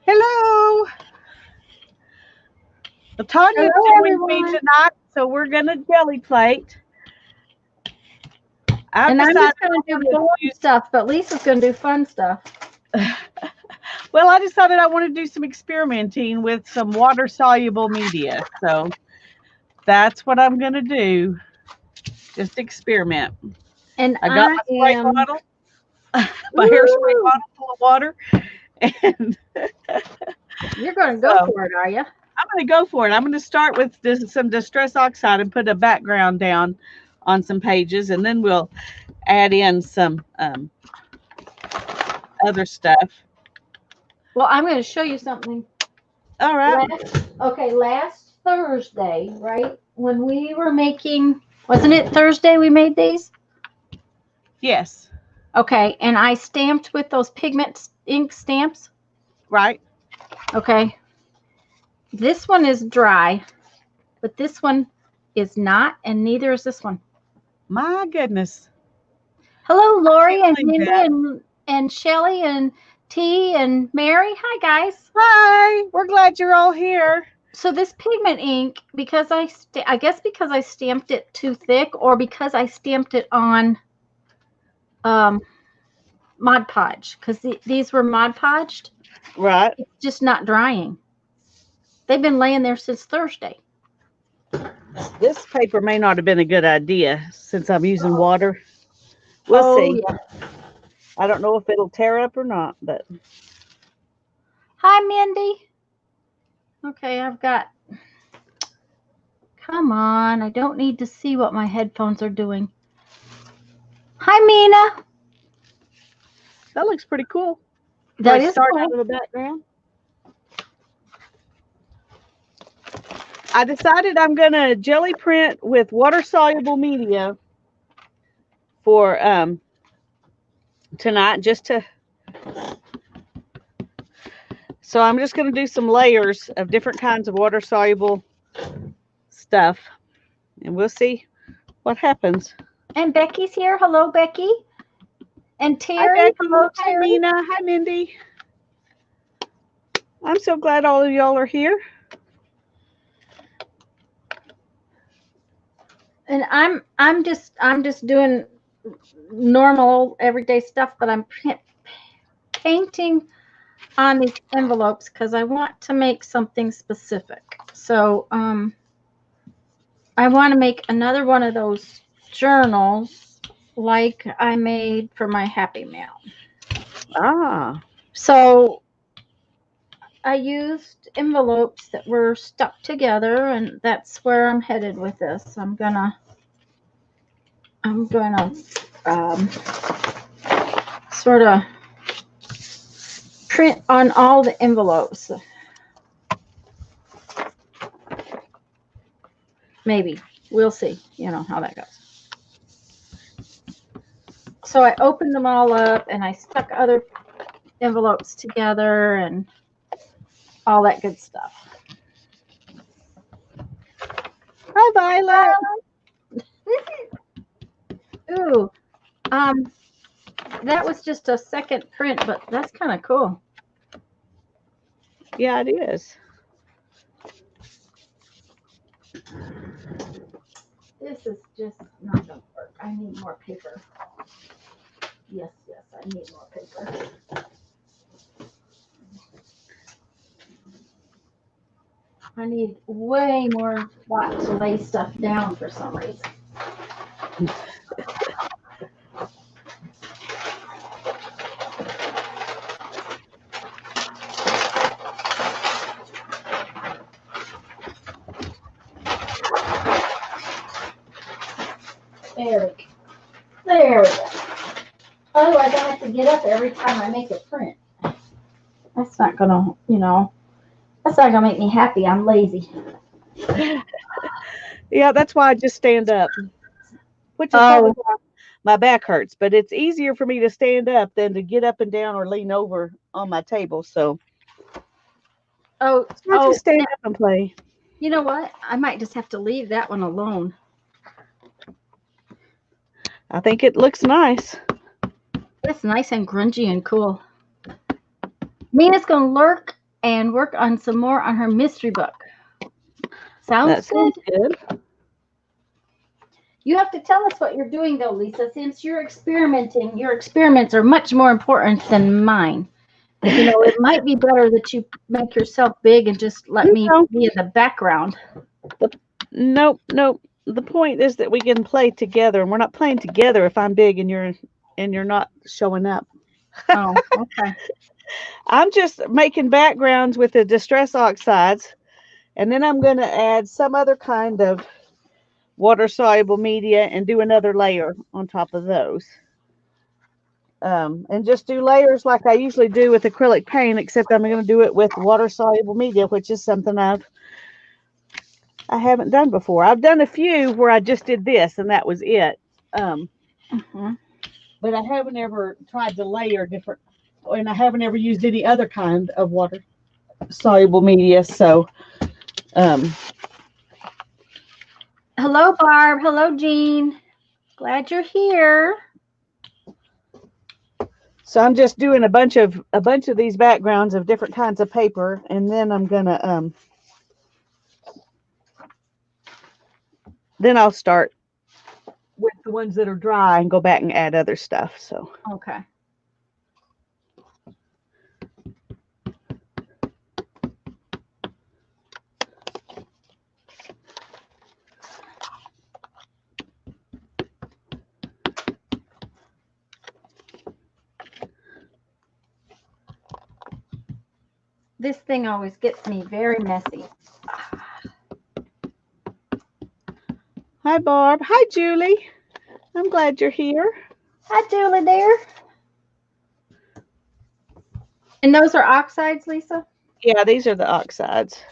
Hello. Well, Tanya's Hello, joined me everyone. tonight, so we're going to jelly plate. I've And I'm decided just going to I do want to boring stuff, but Lisa's going to do fun stuff. well, I decided I want to do some experimenting with some water soluble media. So that's what I'm going to do. Just experiment. And I got I my spray am, bottle, my hairspray ooh, bottle full of water, and you're going to go so for it, are you? I'm going to go for it. I'm going to start with some Distress Oxide and put a background down on some pages, and then we'll add in some other stuff. Well, I'm going to show you something. All right. Last Thursday, right? When we were making, wasn't it Thursday we made these? Yes. Okay, and I stamped with those pigment ink stamps. Right. Okay. This one is dry, but this one is not, and neither is this one. My goodness. Hello, Lori and Believe Mindy that. and Shelly and T and Mary. Hi, guys. Hi. We're glad you're all here. So this pigment ink, because I guess because I stamped it too thick, or because I stamped it on Mod Podge, because these were Mod Podged. Right. It's just not drying. They've been laying there since Thursday. This paper may not have been a good idea since I'm using Oh, water. We'll see. yeah. I don't know if it'll tear up or not, but Hi, Mindy. Okay, I've got. Come on, I don't need to see what my headphones are doing. Hi, Mina. that looks pretty cool. Do That I is start out cool. of the background? I decided I'm going to jelly print with water soluble media for tonight so I'm just going to do some layers of different kinds of water soluble stuff, and we'll see what happens. And Becky's here. Hello, Becky. And Hi, Terry. Becky. Hello, Hi, Terry. Nina. Hi, Mindy. I'm so glad all of y'all are here. And I'm just doing normal everyday stuff, but I'm painting on these envelopes because I want to make something specific. So I want to make another one of those journals like I made for my Happy Mail. Ah. So I used envelopes that were stuck together, and that's where I'm headed with this. I'm gonna sort of print on all the envelopes. Maybe. We'll see, how that goes. So I opened them all up and I stuck other envelopes together and all that good stuff. Hi, Violet. Ooh. That was just a second print, but that's kind of cool. Yeah, it is. This is just not going to work. I need more paper. Yes, I need more paper. I need way more spot to lay stuff down for some reason. There we go. Otherwise, I have to get up every time I make a print. That's not gonna, that's not gonna make me happy. I'm lazy. Yeah, that's why I just stand up, which is probably why my back hurts. But it's easier for me to stand up than to get up and down or lean over on my table. So I just stand up and play. You know what? I might just have to leave that one alone. I think it looks nice. It's nice and grungy and cool. Mina's gonna lurk and work on some more on her mystery book. Sounds good. Good. You have to tell us what you're doing, though, Lisa. Since you're experimenting, your experiments are much more important than mine. You know, it might be better that you make yourself big and just let me be in the background. Nope. The point is that we can play together, and we're not playing together if I'm big and you're not showing up. Oh, okay. I'm just making backgrounds with the distress oxides, and then I'm going to add some other kind of water soluble media and do another layer on top of those. And just do layers like I usually do with acrylic paint, except I'm going to do it with water soluble media, which is something I haven't done before. I've done a few where I just did this and that was it. But I haven't ever tried to layer different, and I haven't ever used any other kind of water soluble media. So, hello, Barb. Hello, Jean. Glad you're here. So I'm just doing a bunch of these backgrounds of different kinds of paper, and then I'm gonna then I'll start with the ones that are dry and go back and add other stuff. So okay. This thing always gets me very messy. hi, Barb. Hi, Julie. I'm glad you're here. Hi, Julie, there. And those are oxides, Lisa? Yeah, these are the oxides.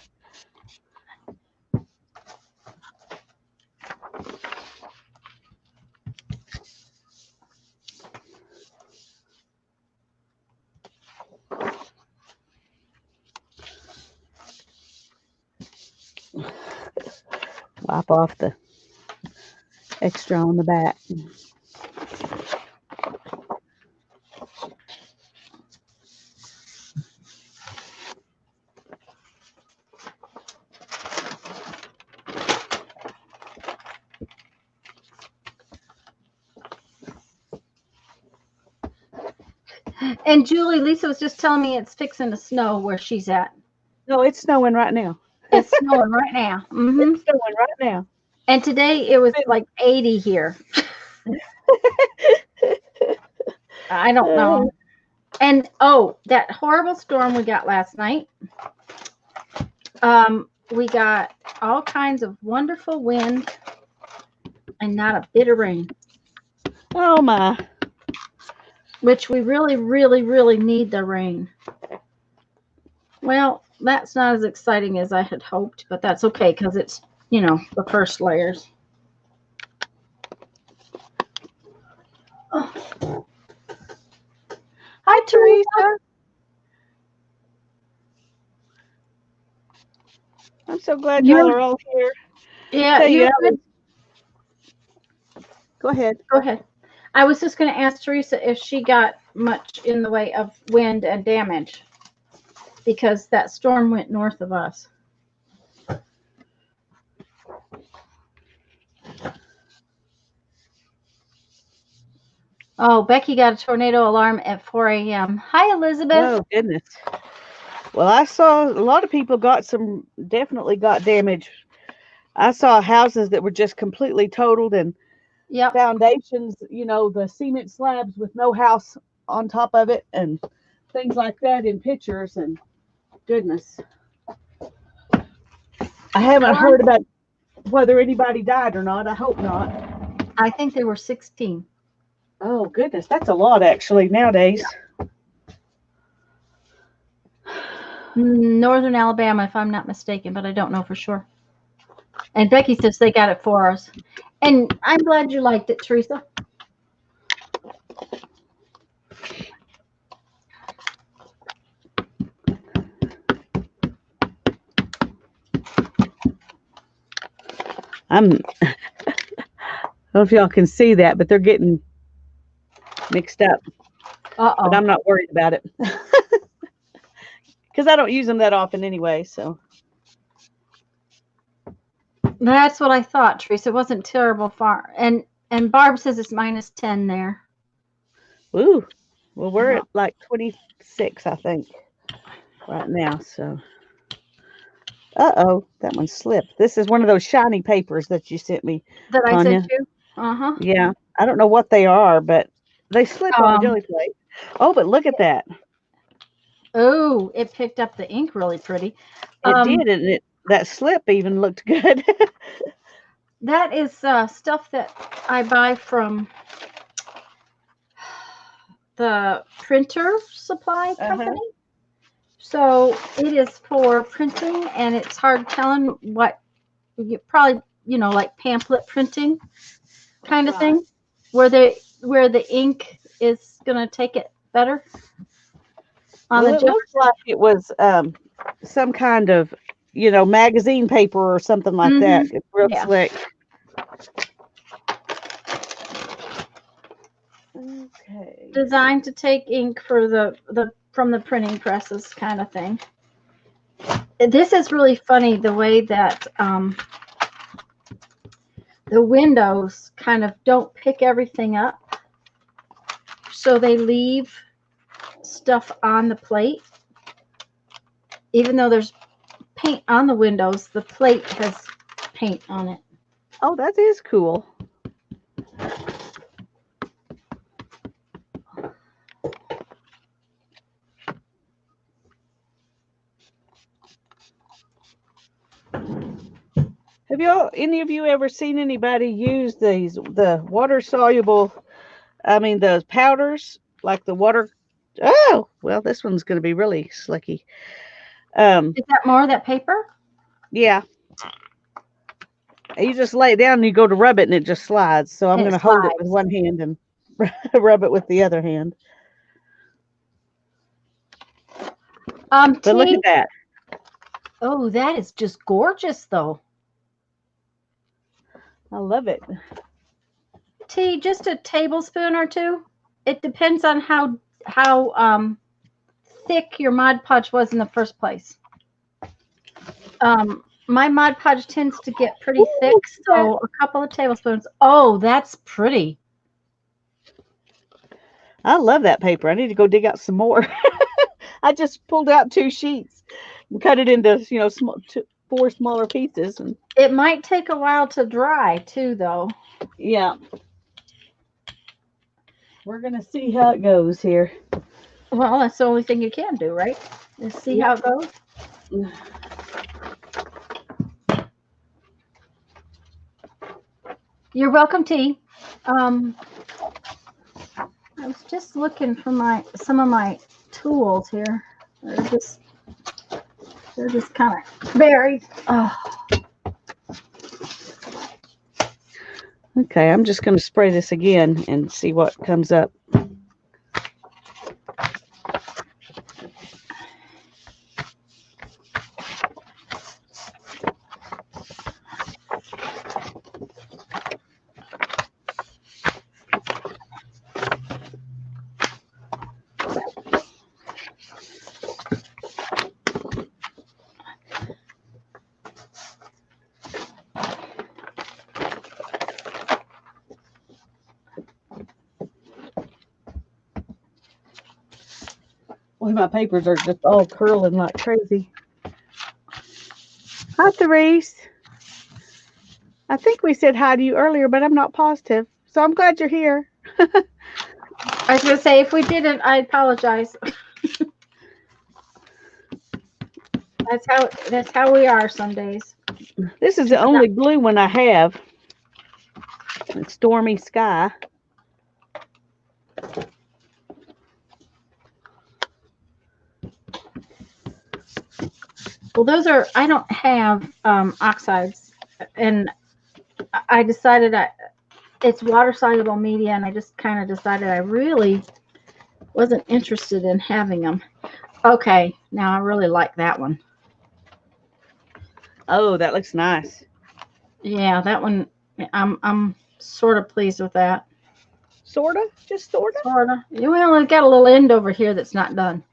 Wipe off the extra on the back. And Julie, Lisa was just telling me it's fixing to snow where she's at. No, it's snowing right now. It's snowing right now. Mm-hmm. It's snowing right now. And today it was like 80 here. I don't know. And that horrible storm we got last night. We got all kinds of wonderful wind and not a bit of rain. Oh my. Which we really, really, really need the rain. Well, that's not as exciting as I had hoped, but that's okay because it's, the first layers. Oh. Hi, Teresa. I'm so glad y'all are all here. Yeah, Go ahead. Go ahead. I was just going to ask Teresa if she got much in the way of wind and damage because that storm went north of us. Oh, Becky got a tornado alarm at 4 a.m. Hi, Elizabeth. Oh, goodness. Well, I saw a lot of people definitely got damage. I saw houses that were just completely totaled and foundations, the cement slabs with no house on top of it and things like that in pictures. And goodness. I haven't heard about whether anybody died or not. I hope not. I think there were 16. Oh, goodness. That's a lot, actually, nowadays. Yeah. Northern Alabama, if I'm not mistaken, but I don't know for sure. And Becky says they got it for us. And I'm glad you liked it, Teresa. I don't know if y'all can see that, but they're getting mixed up. Uh-oh. But I'm not worried about it. because I don't use them that often anyway. So That's what I thought, Teresa. It wasn't terrible far. And Barb says it's -10 there. ooh, well, we're at like 26, I think, right now. So uh-oh, that one slipped. This is one of those shiny papers that you sent me, That I Tanya. sent you. Uh-huh. Yeah, I don't know what they are, but they slip on the Um, jelly plate. Oh, but look at that. oh, it picked up the ink really pretty. It did, and that slip even looked good. That is stuff that I buy from the printer supply company. So it is for printing, and it's hard telling what you probably, like pamphlet printing kind of thing, where the ink is gonna take it better. Well, it looks like it was some kind of, magazine paper or something like that. It's real slick. Okay. Designed to take ink for from the printing presses kind of thing. This is really funny, the way that the windows kind of don't pick everything up, so they leave stuff on the plate. Even though there's paint on the windows, the plate has paint on it. Oh, that is cool. Have any of you ever seen anybody use the water soluble, the powders, like the water? Oh, well, this one's going to be really slicky. Is that more of that paper? Yeah. You just lay it down and you go to rub it and it just slides. So I'm going to hold it with one hand and rub it with the other hand. But look at that. Oh, that is just gorgeous, though. I love it. T, just a tablespoon or two. It depends on how thick your Mod Podge was in the first place. My Mod Podge tends to get pretty thick, so a couple of tablespoons. Oh, that's pretty. I love that paper. I need to go dig out some more. I just pulled out 2 sheets and cut it into, 4 smaller pieces. And it might take a while to dry too, though. Yeah. We're going to see how it goes here. Well, that's the only thing you can do, right? Let's see how it goes. You're welcome, T. I was just looking for some of my tools here. They're just kind of buried. Oh. Okay, I'm just going to spray this again and see what comes up. Well, my papers are just all curling like crazy. Hi, Therese. I think we said hi to you earlier, but I'm not positive. So I'm glad you're here. I was going to say, if we didn't, I apologize. That's how we are some days. This is the only blue one I have. Stormy Sky. Well, I don't have oxides, and I decided it's water soluble media, and I just kind of decided I really wasn't interested in having them. Okay, now I really like that one. Oh, that looks nice. Yeah, that one, I'm sort of pleased with that. Sorta? Just sorta? Sorta. We only got a little end over here that's not done.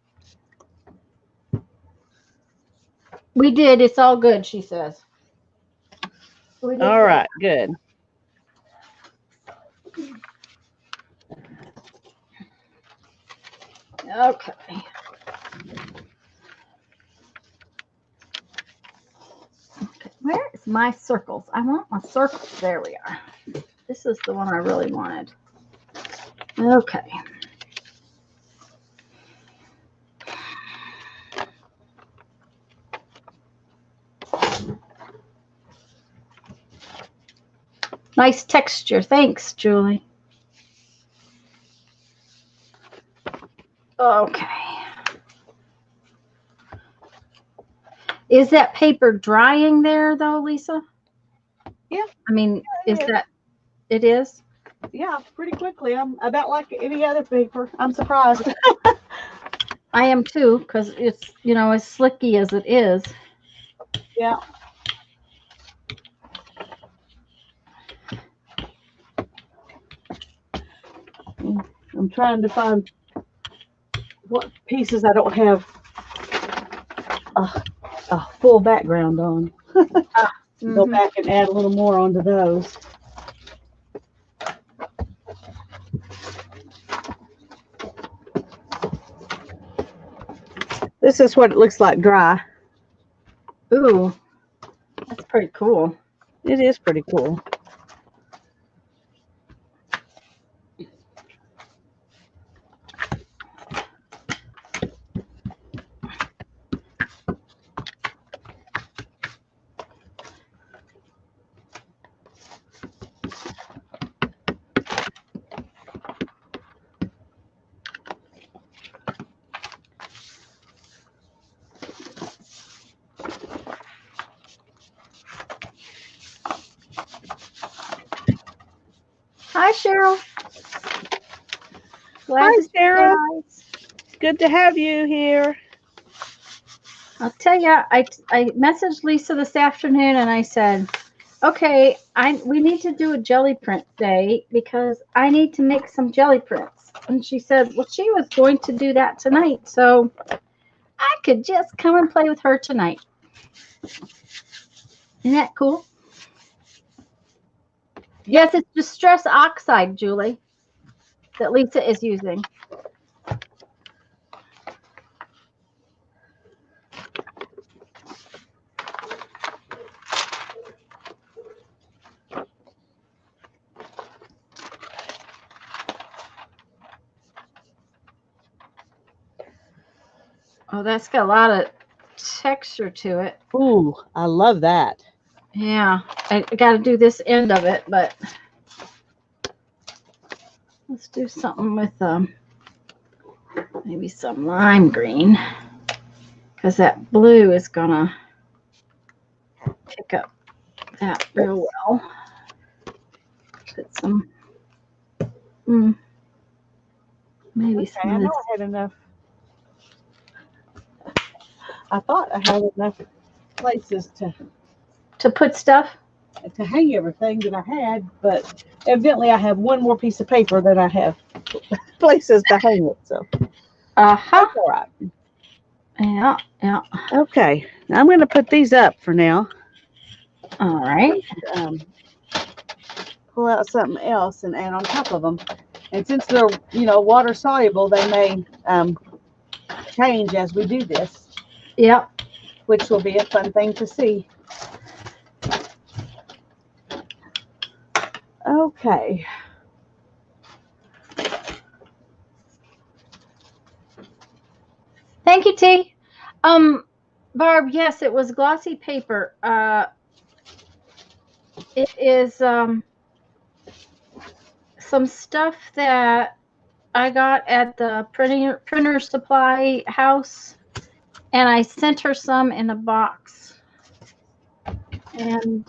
We did. It's all good, she says. We did All right, good. Okay. Okay. Where is my circles? I want my circles. There we are. This is the one I really wanted. Okay. Nice texture. Thanks, Julie. Okay. Is that paper drying there, though, Lisa? Yeah. I mean, is that, it is? Yeah, pretty quickly. I'm about like any other paper. I'm surprised. I am too, because it's, you know, as slicky as it is. Yeah. I'm trying to find what pieces I don't have a full background on. Go back and add a little more onto those. This is what it looks like dry. Ooh, that's pretty cool. It is pretty cool. Hi, Cheryl. Hi, Sarah. Good to have you here. I'll tell you, I messaged Lisa this afternoon and I said, okay, we need to do a jelly print day because I need to make some jelly prints. And she said, well, she was going to do that tonight, so I could just come and play with her tonight. Isn't that cool? Yes, it's distress oxide, Julie, that Lisa is using. Oh, that's got a lot of texture to it. Ooh, I love that. Yeah, I got to do this end of it, but let's do something with maybe some lime green, because that blue is gonna pick up that real well. Put some, maybe Okay, some I of know this. I had enough. I thought I had enough places To put stuff. to hang everything that I had, but evidently I have one more piece of paper that I have places to hang it. So, that's all right. Yeah, yeah. Okay, I'm going to put these up for now. All right. Pull out something else and add on top of them. And since they're, water soluble, they may change as we do this. Yep. Which will be a fun thing to see. Okay. Thank you, T. Barb, yes, it was glossy paper. It is some stuff that I got at the printer supply house, and I sent her some in a box. And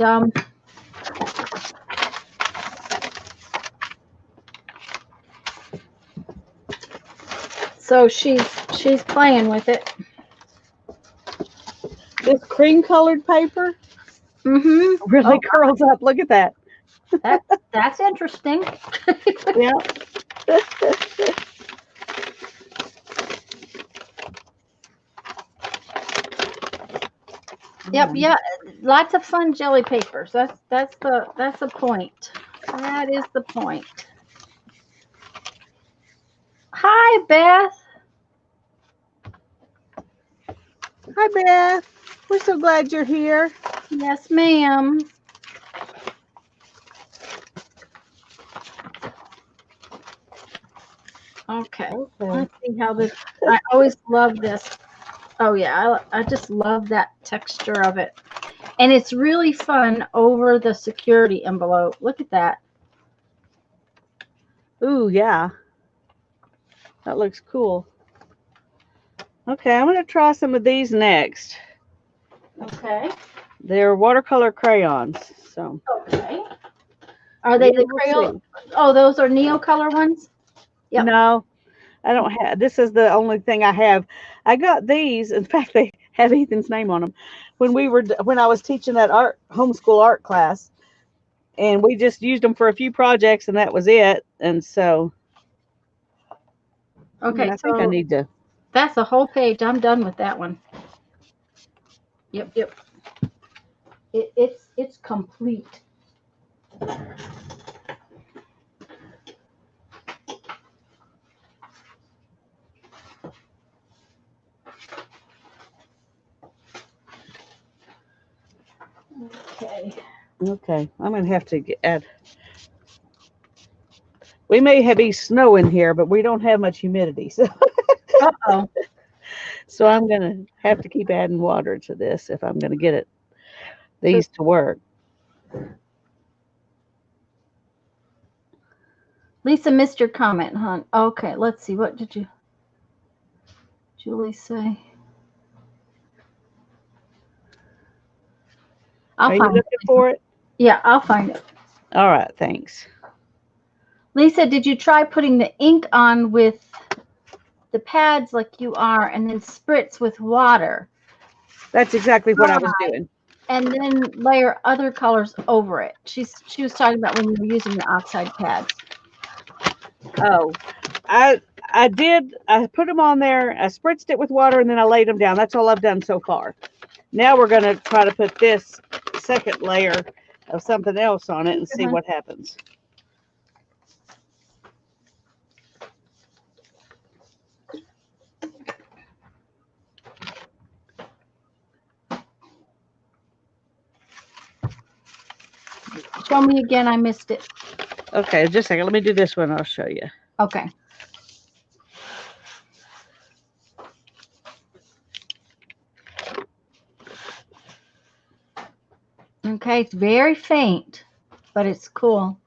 so she's playing with it. This cream colored paper really curls up. Look at that. That's interesting. Yeah. Yep, yeah. Lots of fun jelly papers. That's the point. That is the point. Hi, Beth. Hi, Beth. We're so glad you're here. Yes, ma'am. Okay. Let's see how this. I always love this. Oh yeah, I just love that texture of it, and it's really fun over the security envelope. Look at that. Ooh, yeah. That looks cool. Okay, I'm going to try some of these next. Okay. They're watercolor crayons. So. Okay. Are they the Crayola? Oh, those are Neocolor ones? Yep. No, I don't have. This is the only thing I have. I got these. In fact, they have Ethan's name on them. When I was teaching that homeschool art class, and we just used them for a few projects, and that was it. And so, Okay, I think I need to. That's a whole page. I'm done with that one. Yep. It's complete. Okay. Okay, I'm gonna have to add. We may be snow in here, but we don't have much humidity, so. Uh-oh. So I'm gonna have to keep adding water to this if I'm gonna get these to work. Lisa missed your comment, hon. Okay, let's see. What did Julie say? Are you looking for it? Yeah, I'll find it. All right, thanks. Lisa, did you try putting the ink on with the pads like you are and then spritz with water? That's exactly what I was doing. And then layer other colors over it. She was talking about when you were using the oxide pads. Oh, I did. I put them on there. I spritzed it with water and then I laid them down. That's all I've done so far. Now we're going to try to put this second layer of something else on it and see what happens. Show me again. I missed it. Okay, just a second. Let me do this one. I'll show you. Okay. Okay, it's very faint, but it's cool.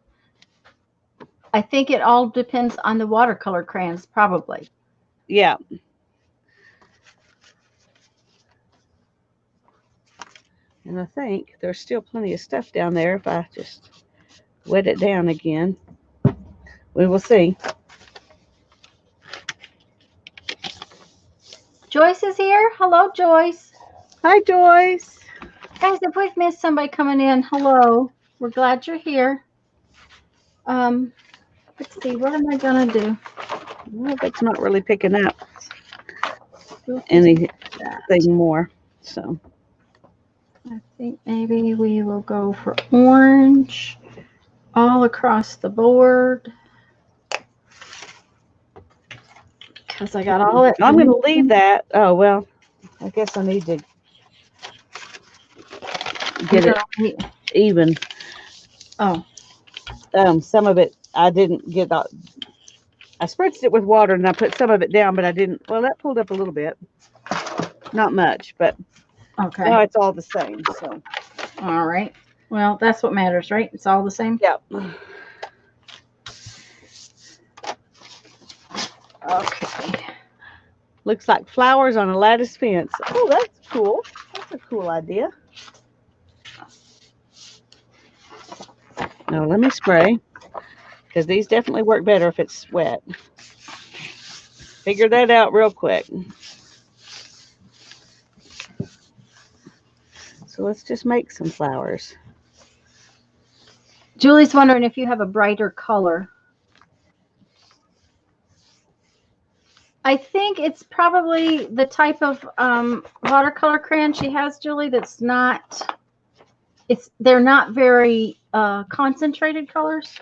I think it all depends on the watercolor crayons, probably. Yeah. And I think there's still plenty of stuff down there if I just wet it down again. We will see. Joyce is here. Hello, Joyce. Hi, Joyce. Guys, if we've missed somebody coming in, hello. We're glad you're here. Let's see. What am I going to do? Well, it's not really picking up anything more. So I think maybe we will go for orange all across the board. Because I got all it. I'm going to leave that. Oh, well, I guess I need to get it even. Oh. Some of it I didn't get. I spritzed it with water and I put some of it down, but I didn't. Well, that pulled up a little bit. Not much, but okay. Now it's all the same. So. All right. Well, that's what matters, right? It's all the same? Yep. Okay. Looks like flowers on a lattice fence. Oh, that's cool. That's a cool idea. Now let me spray, because these definitely work better if it's wet. Figure that out real quick. So let's just make some flowers. Julie's wondering if you have a brighter color. I think it's probably the type of watercolor crayon she has, Julie, that's not, they're not very concentrated colors.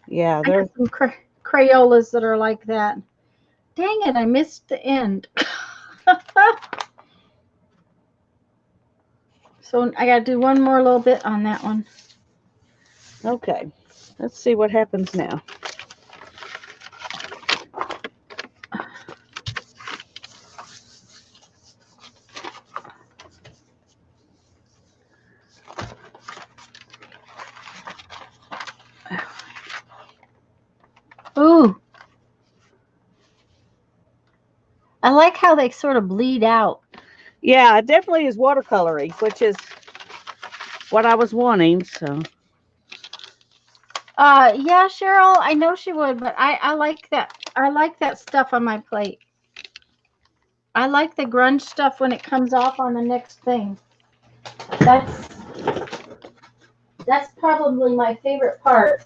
Yeah, I have some Crayolas that are like that. Dang it, I missed the end. So I got to do one more little bit on that one. Okay, let's see what happens now. Ooh. I like how they sort of bleed out. Yeah, it definitely is watercolory, which is what I was wanting, so. Yeah, Cheryl, I know she would, but I like that. I like that stuff on my plate. I like the grunge stuff when it comes off on the next thing. That's probably my favorite part.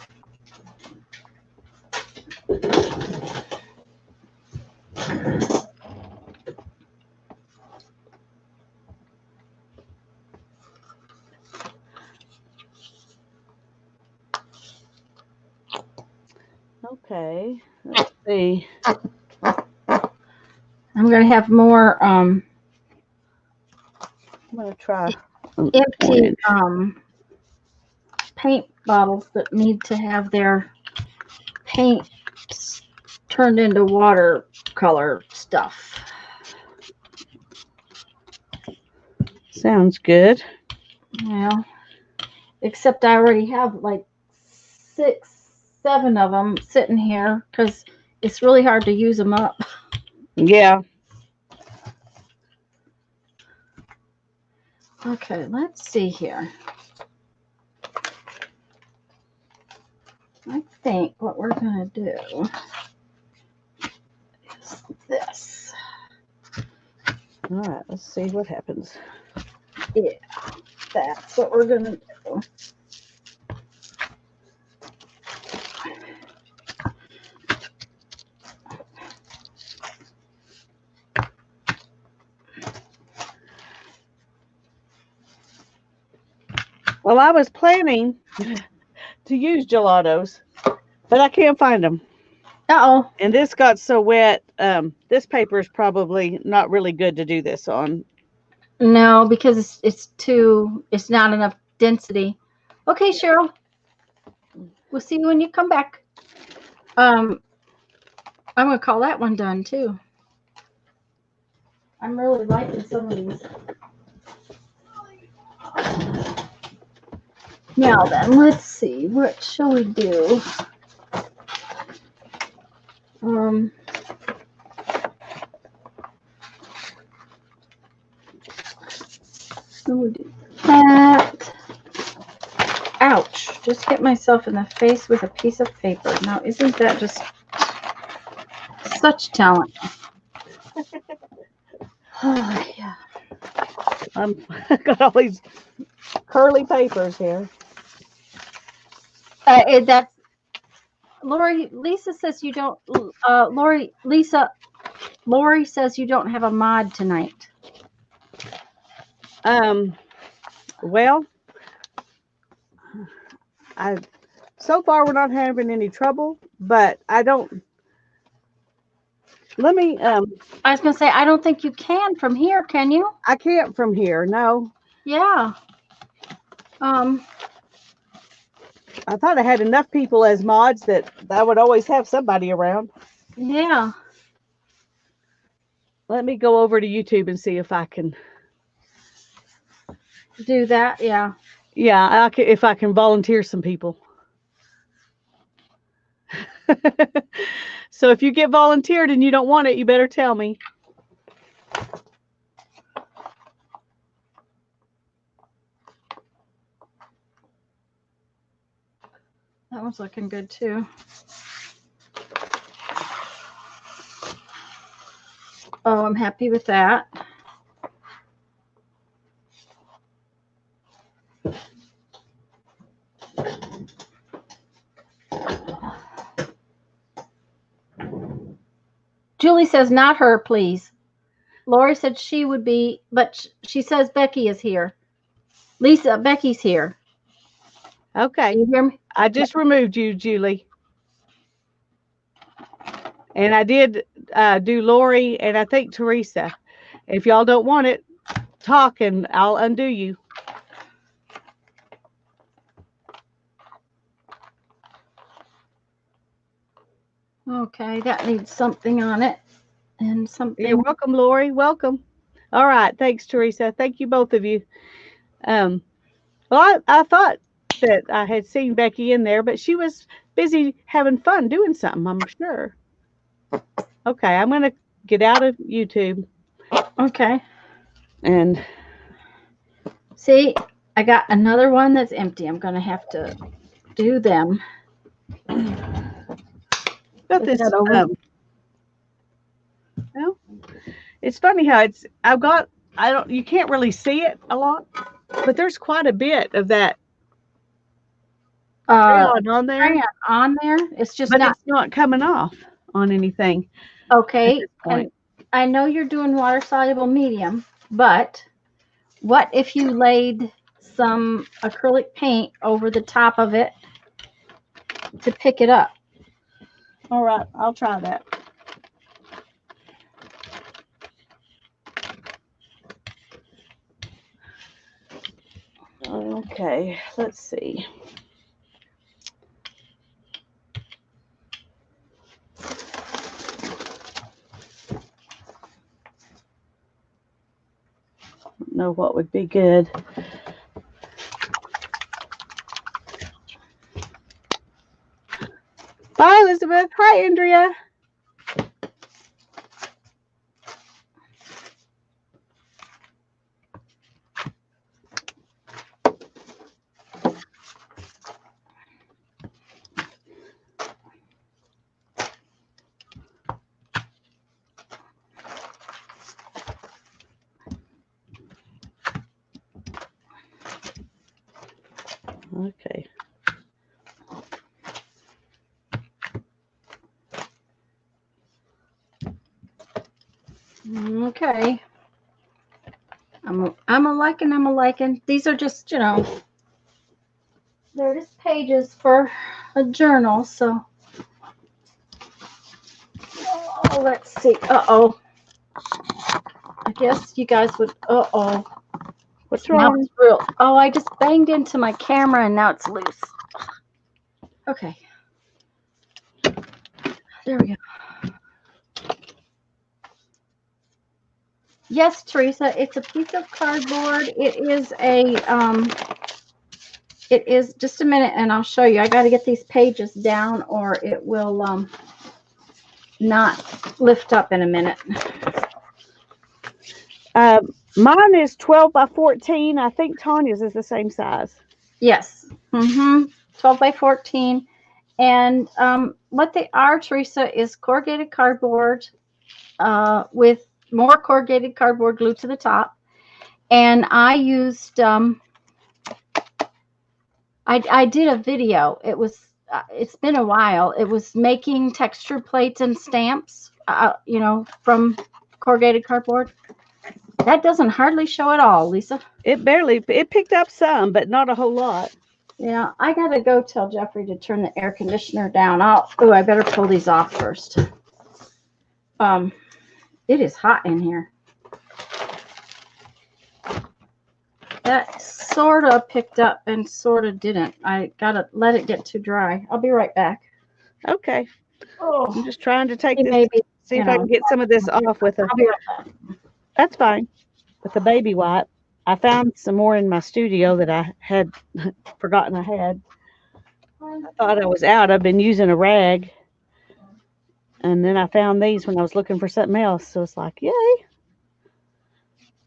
Okay, let's see. I'm gonna have more I'm gonna try empty orange. paint bottles that need to have their paint turned into watercolor stuff. Sounds good. Well, except I already have like 7 of them sitting here because it's really hard to use them up. Yeah. Okay, let's see here. I think what we're going to do is this. All right, let's see what happens. Yeah, that's what we're going to do. Well, I was planning to use gelatos, but I can't find them. Uh-oh. And this got so wet. This paper is probably not really good to do this on. No, because it's not enough density. Okay, Cheryl. We'll see you when you come back. I'm going to call that one done too. I'm really liking some of these. Now then, let's see. What shall we do? We'll do that. Ouch. Just hit myself in the face with a piece of paper. Now, isn't that just such talent? Oh, yeah. I've got all these curly papers here. That's Lori. Lisa says you don't. Lori says you don't have a mod tonight. Well, so far we're not having any trouble, but I don't. Let me. I was gonna say I don't think you can from here. Can you? I can't from here. No. Yeah. I thought I had enough people as mods that I would always have somebody around. Yeah. Let me go over to YouTube and see if I can do that. Yeah. Yeah, if I can volunteer some people. So if you get volunteered and you don't want it, you better tell me. That one's looking good too. Oh, I'm happy with that. Julie says not her, please. Lori said she would be, but she says Becky is here. Lisa, Becky's here. Okay. You hear me? I just removed you, Julie. And I did do Lori and I think Teresa. If y'all don't want it, talk and I'll undo you. Okay, that needs something on it. And something. You're welcome, Lori. Welcome. All right. Thanks, Teresa. Thank you, both of you. Well, I thought that I had seen Becky in there, but she was busy having fun doing something, I'm sure. Okay, I'm going to get out of YouTube. Okay. And see, I got another one that's empty. I'm going to have to do them. got this. Well, it's funny how you can't really see it a lot, but there's quite a bit of that crayon on there. It's just it's not coming off on anything. Okay. And I know you're doing water soluble medium, but what if you laid some acrylic paint over the top of it to pick it up? All right, I'll try that. Okay, let's see. Don't know what would be good. Bye, Elizabeth. Hi, Andrea. Okay. Okay. I'm a liking. These are just, they're just pages for a journal. So, let's see. Uh-oh. I guess you guys would, uh-oh. What's wrong? Oh, I just banged into my camera and now it's loose. Okay. There we go. Yes, Teresa, it's a piece of cardboard. It is just a minute and I'll show you. I got to get these pages down or it will not lift up in a minute. Mine is 12 by 14. I think Tanya's is the same size. Yes. 12 by 14. And what they are, Teresa, is corrugated cardboard with more corrugated cardboard glued to the top. And I used, I did a video. It's been a while. It was making texture plates and stamps, from corrugated cardboard. That doesn't hardly show at all, Lisa. It picked up some, but not a whole lot. Yeah, I gotta go tell Jeffrey to turn the air conditioner down. I better pull these off first. It is hot in here. That sort of picked up and sort of didn't. I gotta let it get too dry. I'll be right back. Okay. Oh, I'm just trying to take this, see if I can get some of this off with a. I'll be right back. That's fine. With the baby wipe. I found some more in my studio that I had forgotten I had. I thought I was out. I've been using a rag. And then I found these when I was looking for something else. So it's like, yay.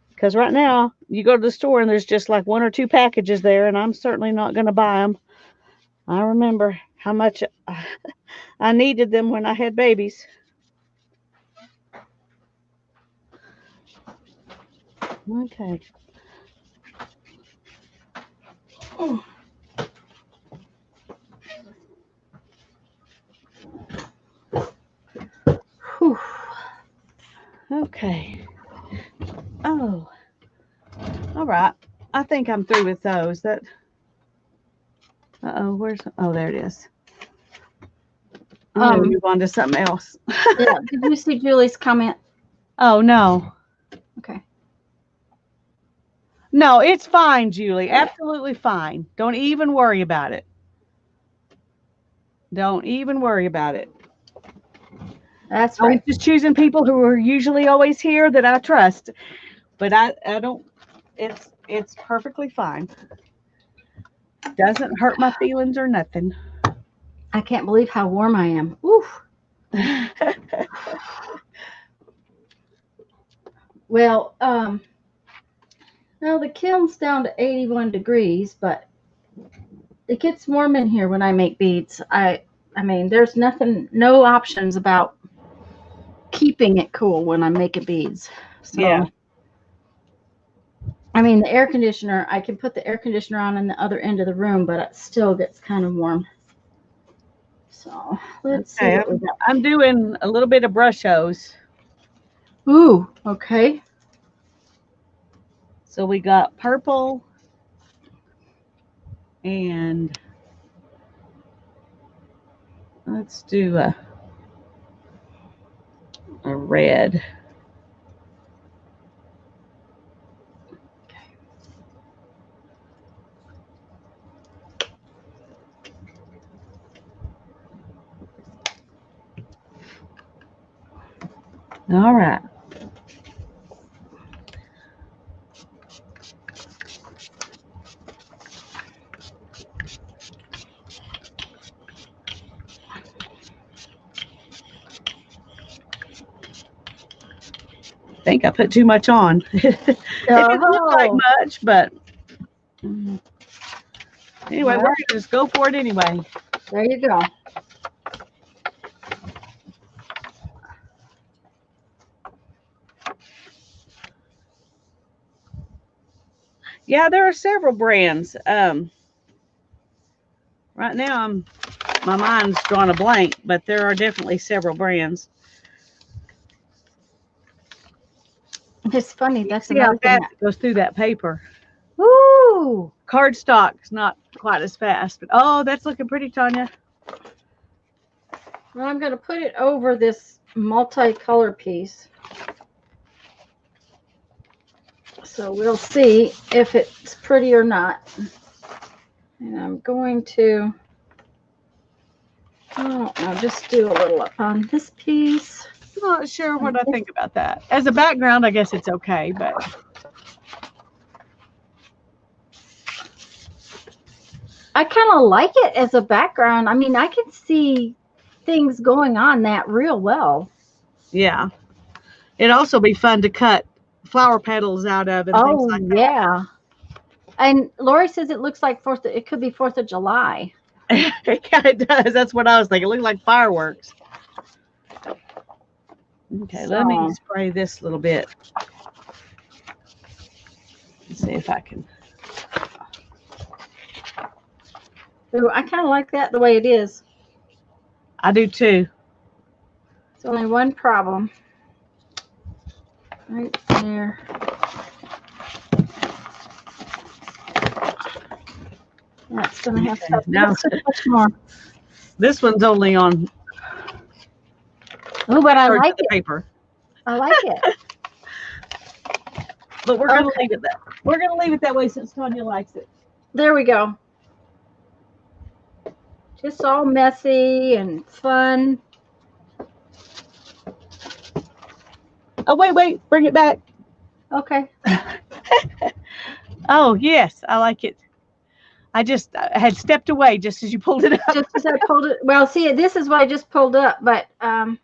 Because right now, you go to the store and there's just like 1 or 2 packages there, and I'm certainly not going to buy them. I remember how much I needed them when I had babies. Okay. Oh. Whew. Okay. Oh, all right. I think I'm through with those. That. Uh-oh, where's? Oh, there it is. I'm gonna move on to something else. Yeah. Did you see Julie's comment? Oh no. Okay. No, it's fine, Julie. Absolutely fine. Don't even worry about it. Don't even worry about it. That's I'm right. just choosing people who are usually always here that I trust. But I don't. It's perfectly fine. Doesn't hurt my feelings or nothing. I can't believe how warm I am. Oof. Well, the kiln's down to 81 degrees, but it gets warm in here when I make beads. I mean, there's no options about keeping it cool when I'm making beads. So, Yeah. I mean, the air conditioner, I can put the air conditioner on in the other end of the room, but it still gets kind of warm. So, let's see what we got. I'm doing a little bit of brush hose. Ooh, okay. So we got purple and let's do a red. All right. I think I put too much on. It didn't look like much, but anyway, we're going to just go for it anyway. There you go. Yeah, there are several brands. Right now, my mind's drawn a blank, but there are definitely several brands. It's funny. That's See how another thing. fast it goes through that paper. Ooh. Cardstock's not quite as fast, but oh, that's looking pretty, Tanya. Well, I'm going to put it over this multi-color piece. So we'll see if it's pretty or not. And I'm going to, I don't know, just do a little up on this piece. I'm not sure what I think about that. As a background, I guess it's okay, but I kind of like it as a background. I mean, I can see things going on that real well. Yeah. It'd also be fun to cut flower petals out of and things like that. Yeah. And Lori says it looks like it could be 4th of July. Yeah, it does. That's what I was thinking. It looked like fireworks. Okay, let me spray this little bit. Let's see if I can. Ooh, I kind of like that the way it is. I do too. It's only one problem. Right there. That's going to have to now much more. This one's only on. Oh, but I like it. Paper. I like it. But we're going to leave it that. We're going to leave it that way since Tanya likes it. There we go. Just all messy and fun. Oh, wait. Bring it back. Okay. Oh, yes. I like it. I had stepped away just as you pulled it up. Just as I pulled it. Well, see, this is what I just pulled up. But, I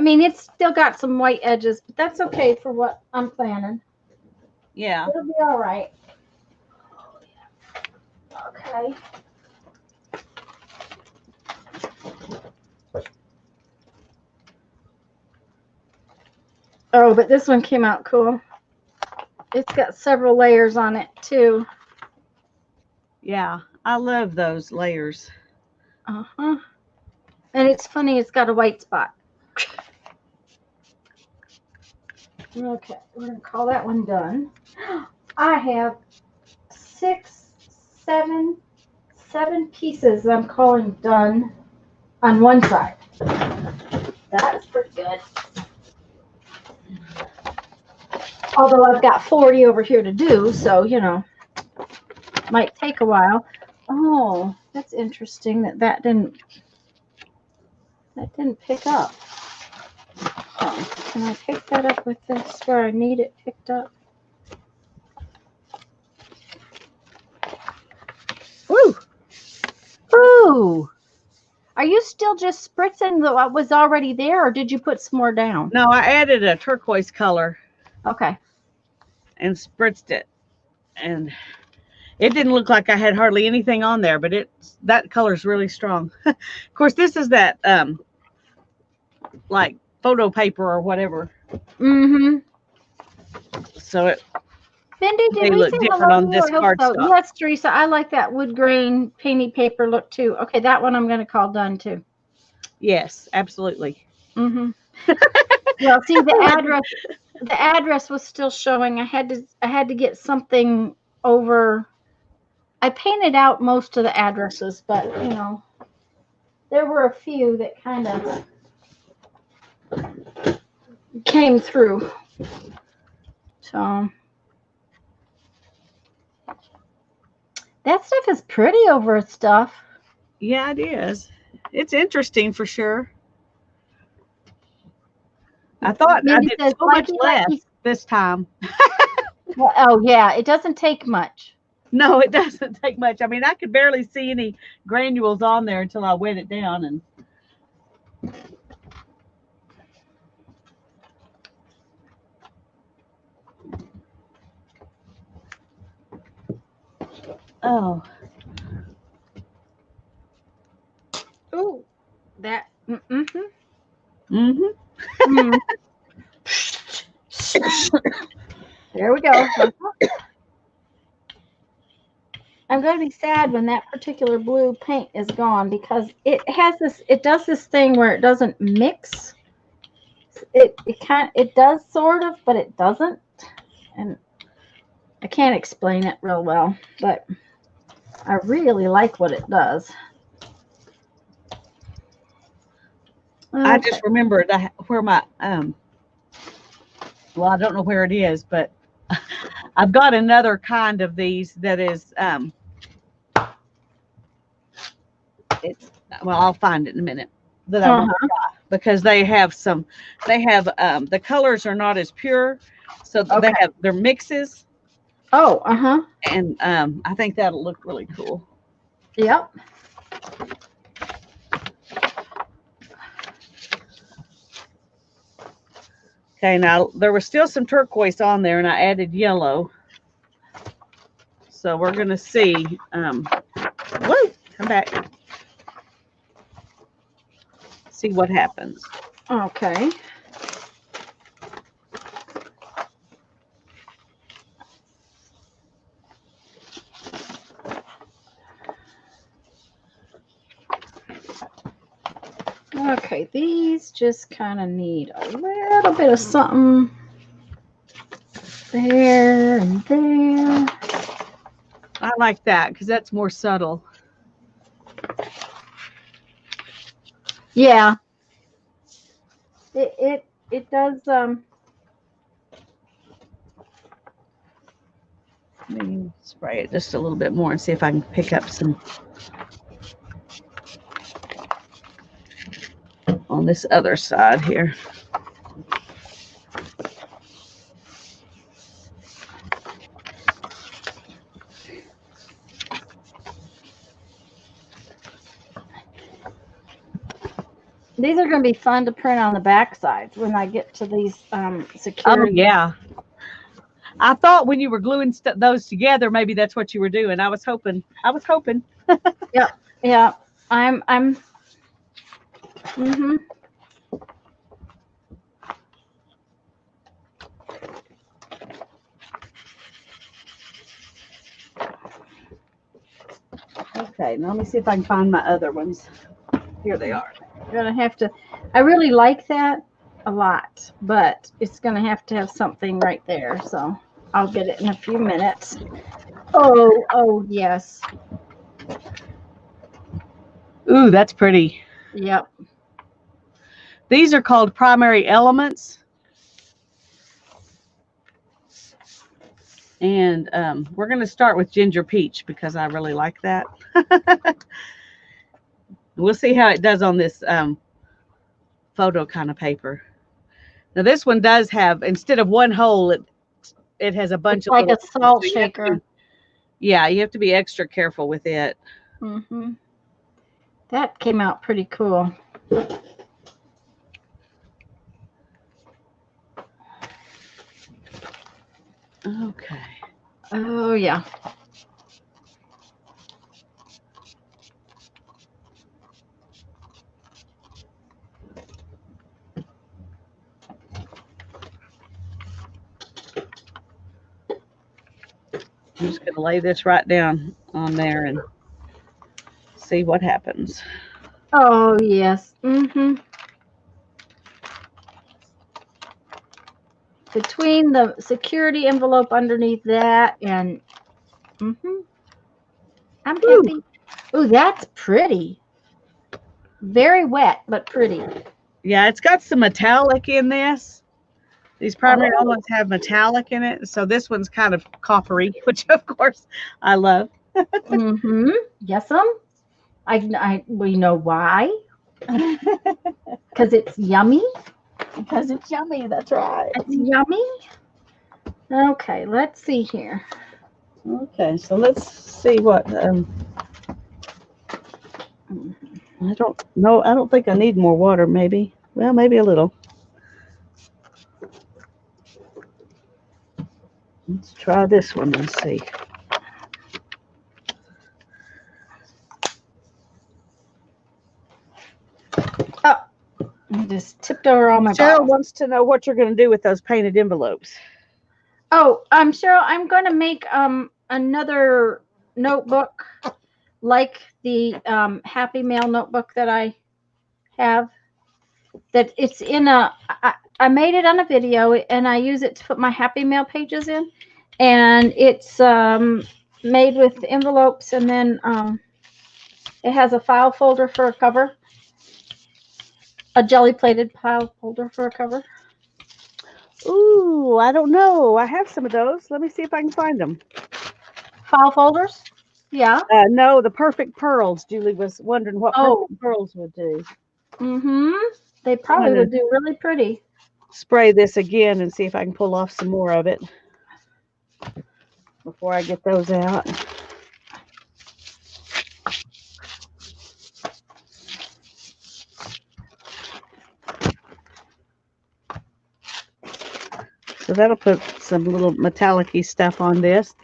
mean, it's still got some white edges. But that's okay for what I'm planning. Yeah. It'll be all right. Okay. Oh, but this one came out cool. It's got several layers on it, too. Yeah, I love those layers. Uh-huh. And it's funny, it's got a white spot. Okay, we're gonna call that one done. I have seven pieces I'm calling done on one side. That's pretty good. Although I've got 40 over here to do, so you know, might take a while. Oh, that's interesting that didn't pick up. Oh, can I pick that up with this where I need it picked up? Woo! Ooh! Are you still just spritzing what was already there, or did you put some more down? No, I added a turquoise color. Okay. And spritzed it. And it didn't look like I had hardly anything on there, but that color's really strong. Of course, this is that like photo paper or whatever. Mm-hmm. So it Mindy, did may we look say different hello? on this I hope so. cardstock. Yes, Teresa, I like that wood grain painty paper look too. Okay, that one I'm going to call done too. Yes, absolutely. Mm-hmm. Well, see, the address was still showing. I had to get something over. I painted out most of the addresses, but you know, there were a few that kind of came through. So that stuff is pretty over stuff. Yeah, it is. It's interesting for sure. I thought I Mindy did says, so much likey, less likey. this time. Well, oh yeah, it doesn't take much. No, it doesn't take much. I mean, I could barely see any granules on there until I wet it down. And oh, Ooh, that. Mm-hmm. mm-hmm. There we go. I'm going to be sad when that particular blue paint is gone because it does this thing where it doesn't mix. It does sort of, but it doesn't. And I can't explain it real well, but I really like what it does. Okay. I just remembered where my well, I don't know where it is, but I've got another kind of these that is it's well, I'll find it in a minute that I want to try because they have the colors are not as pure, so they have their mixes. Oh, and I think that'll look really cool. Yep. Okay, now there was still some turquoise on there, and I added yellow. So we're gonna see. Woo! Come back. See what happens. Okay. Okay, these just kind of need a little bit of something there and there. I like that because that's more subtle. Yeah. It does Maybe spray it just a little bit more and see if I can pick up some on this other side here. these are going to be fun to print on the back sides when I get to these security. Oh yeah. I thought when you were gluing those together, maybe that's what you were doing. I was hoping. Yep. Yeah. I'm. Mhm. Okay, now let me see if I can find my other ones. Here they are. You're gonna have to. I really like that. a lot, but it's going to have something right there. So I'll get it in a few minutes. Oh, yes. Ooh, that's pretty. Yep. These are called primary elements. And we're going to start with ginger peach because I really like that. We'll see how it does on this photo kind of paper. Now this one does have, instead of one hole, it has a bunch of like a salt so shaker. You have to be extra careful with it. Mm-hmm. That came out pretty cool. Okay. Oh, yeah. I'm just going to lay this right down on there and see what happens. Oh, yes. Mm-hmm. Between the security envelope underneath that and I'm happy. Ooh, that's pretty. Very wet, but pretty. Yeah, it's got some metallic in this. These primary elements have metallic in it, so this one's kind of coppery, which of course I love. Yes, we know why. Because it's yummy. Because it's yummy, that's right. It's yummy. Okay, let's see here. Okay, so let's see what I don't know. I don't think I need more water, maybe. Well, maybe a little. Let's try this one and see. Oh, I just tipped over all my Cheryl bottles. wants to know what you're going to do with those painted envelopes. Oh, Cheryl, I'm going to make another notebook like the Happy Mail notebook that I have. That it's in I made it on a video and I use it to put my Happy Mail pages in, and it's made with envelopes, and then it has a file folder for a cover, a jelly plated file folder for a cover. Ooh, I don't know. I have some of those. Let me see if I can find them. File folders? Yeah. No, the perfect pearls. Julie was wondering what perfect pearls would do. They probably would do really pretty. Spray this again and see if I can pull off some more of it before I get those out. So that'll put some little metallic-y stuff on this.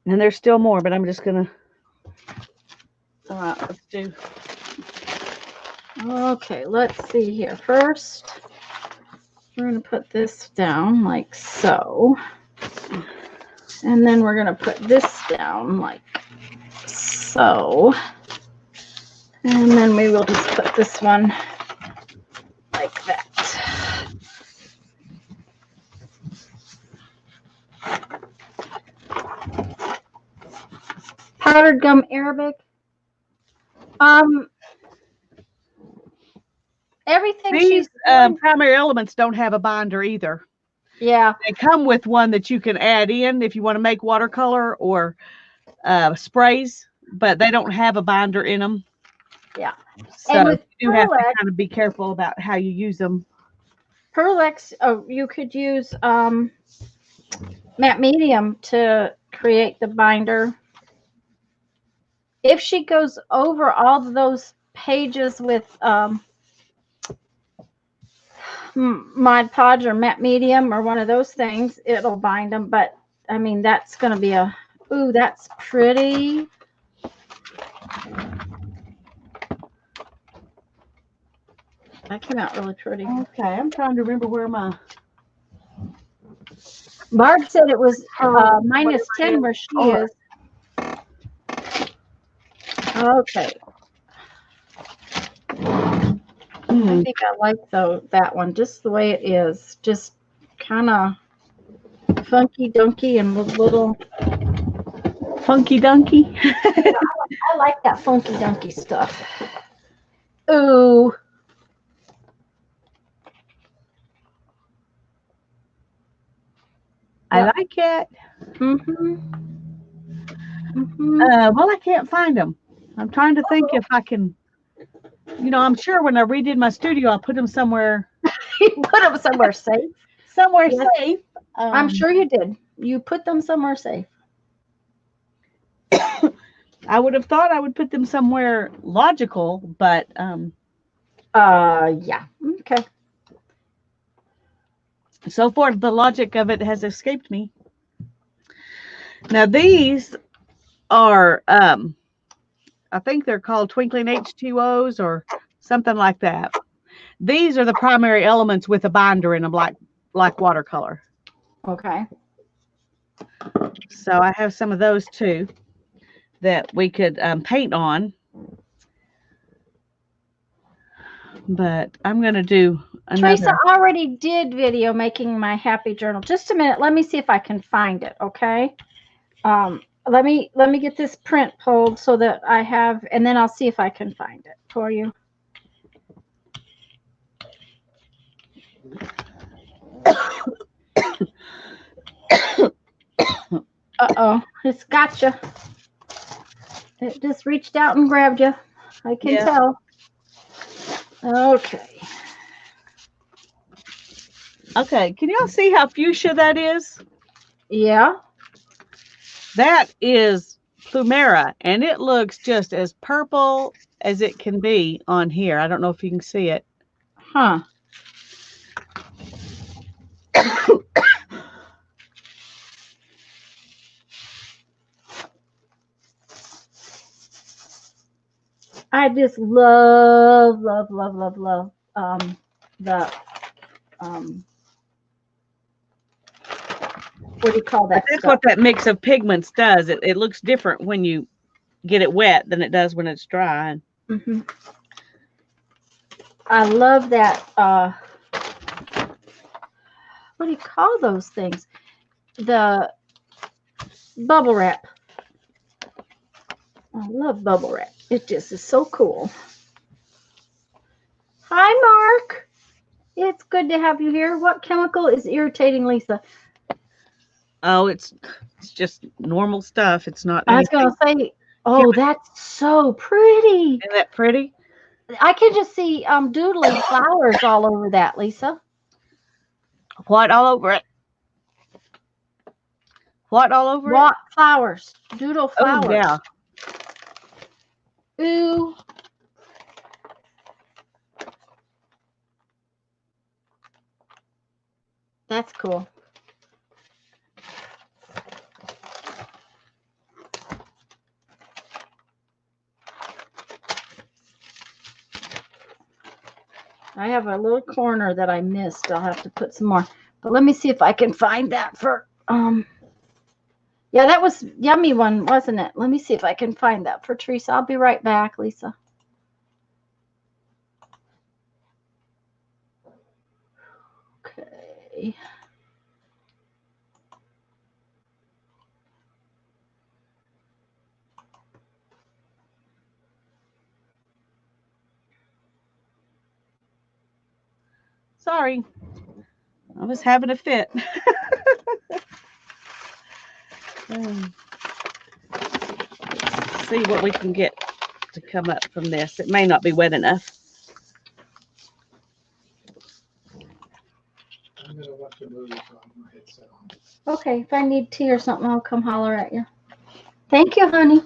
And there's still more, but I'm just going to... All right, let's do... Okay, let's see here. First, we're going to put this down like so. And then we're going to put this down like so. And then we will just put this one like that. Powdered gum Arabic. Everything these primary elements don't have a binder either. Yeah. They come with one that you can add in if you want to make watercolor or sprays, but they don't have a binder in them. Yeah. So and with you have to kind of be careful about how you use them. Pearlex, you could use matte medium to create the binder. If she goes over all of those pages with Mod Podge or matte medium or one of those things, it'll bind them. But I mean, that's going to be ooh, that's pretty. That came out really pretty. Okay, I'm trying to remember where my... Barb said it was -10 where she is. Okay. I think I like that one just the way it is. Just kind of funky dunky and with little Funky dunky. I like that funky dunky stuff. Ooh. I like it. Well, I can't find them. I'm trying to think if I can. I'm sure when I redid my studio, I put them somewhere. You put them somewhere safe. Somewhere safe. I'm sure you did. You put them somewhere safe. I would have thought I would put them somewhere logical, but yeah. Okay. So far the logic of it has escaped me. Now these are I think they're called twinkling H2Os or something like that. These are the primary elements with a binder in a black watercolor. Okay. So I have some of those too that we could paint on. But I'm going to do another. Teresa already did video making my happy journal. Just a minute. Let me see if I can find it. Okay. Let me get this print pulled so that I have, and then I'll see if I can find it for you. Uh-oh, it's got you. It just reached out and grabbed you. I can tell. Okay. Okay, can y'all see how fuchsia that is? Yeah. That is Plumera, and it looks just as purple as it can be on here. I don't know if you can see it. Huh. I just love the what do you call that? That's what that mix of pigments does. It looks different when you get it wet than it does when it's dry. Mm-hmm. I love that. What do you call those things? The bubble wrap. I love bubble wrap. It just is so cool. Hi, Mark. It's good to have you here. What chemical is irritating Lisa? Oh, it's just normal stuff. It's not. I was going to say, oh, that's so pretty. Isn't that pretty? I can just see doodling flowers all over that, Lisa. What all over it? What all over it? Flowers. Doodle flowers. Oh, yeah. Ooh. That's cool. I have a little corner that I missed. I'll have to put some more. But let me see if I can find that for yeah, that was yummy one, wasn't it? Let me see if I can find that for Teresa. I'll be right back, Lisa. Okay. Sorry. I was having a fit. Let's see what we can get to come up from this. It may not be wet enough. I'm going to watch a movie, so I'm going to headset on. Okay, if I need tea or something, I'll come holler at you. Thank you, honey.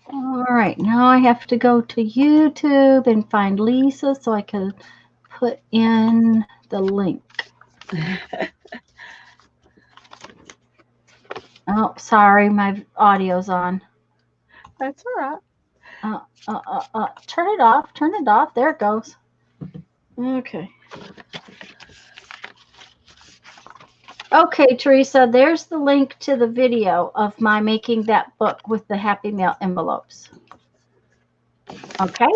All right, now I have to go to YouTube and find Lisa so I can put in the link. Oh, sorry, my audio's on. That's all right. Turn it off. Turn it off. There it goes. Okay. Okay, Teresa, there's the link to the video of my making that book with the Happy Mail envelopes. Okay.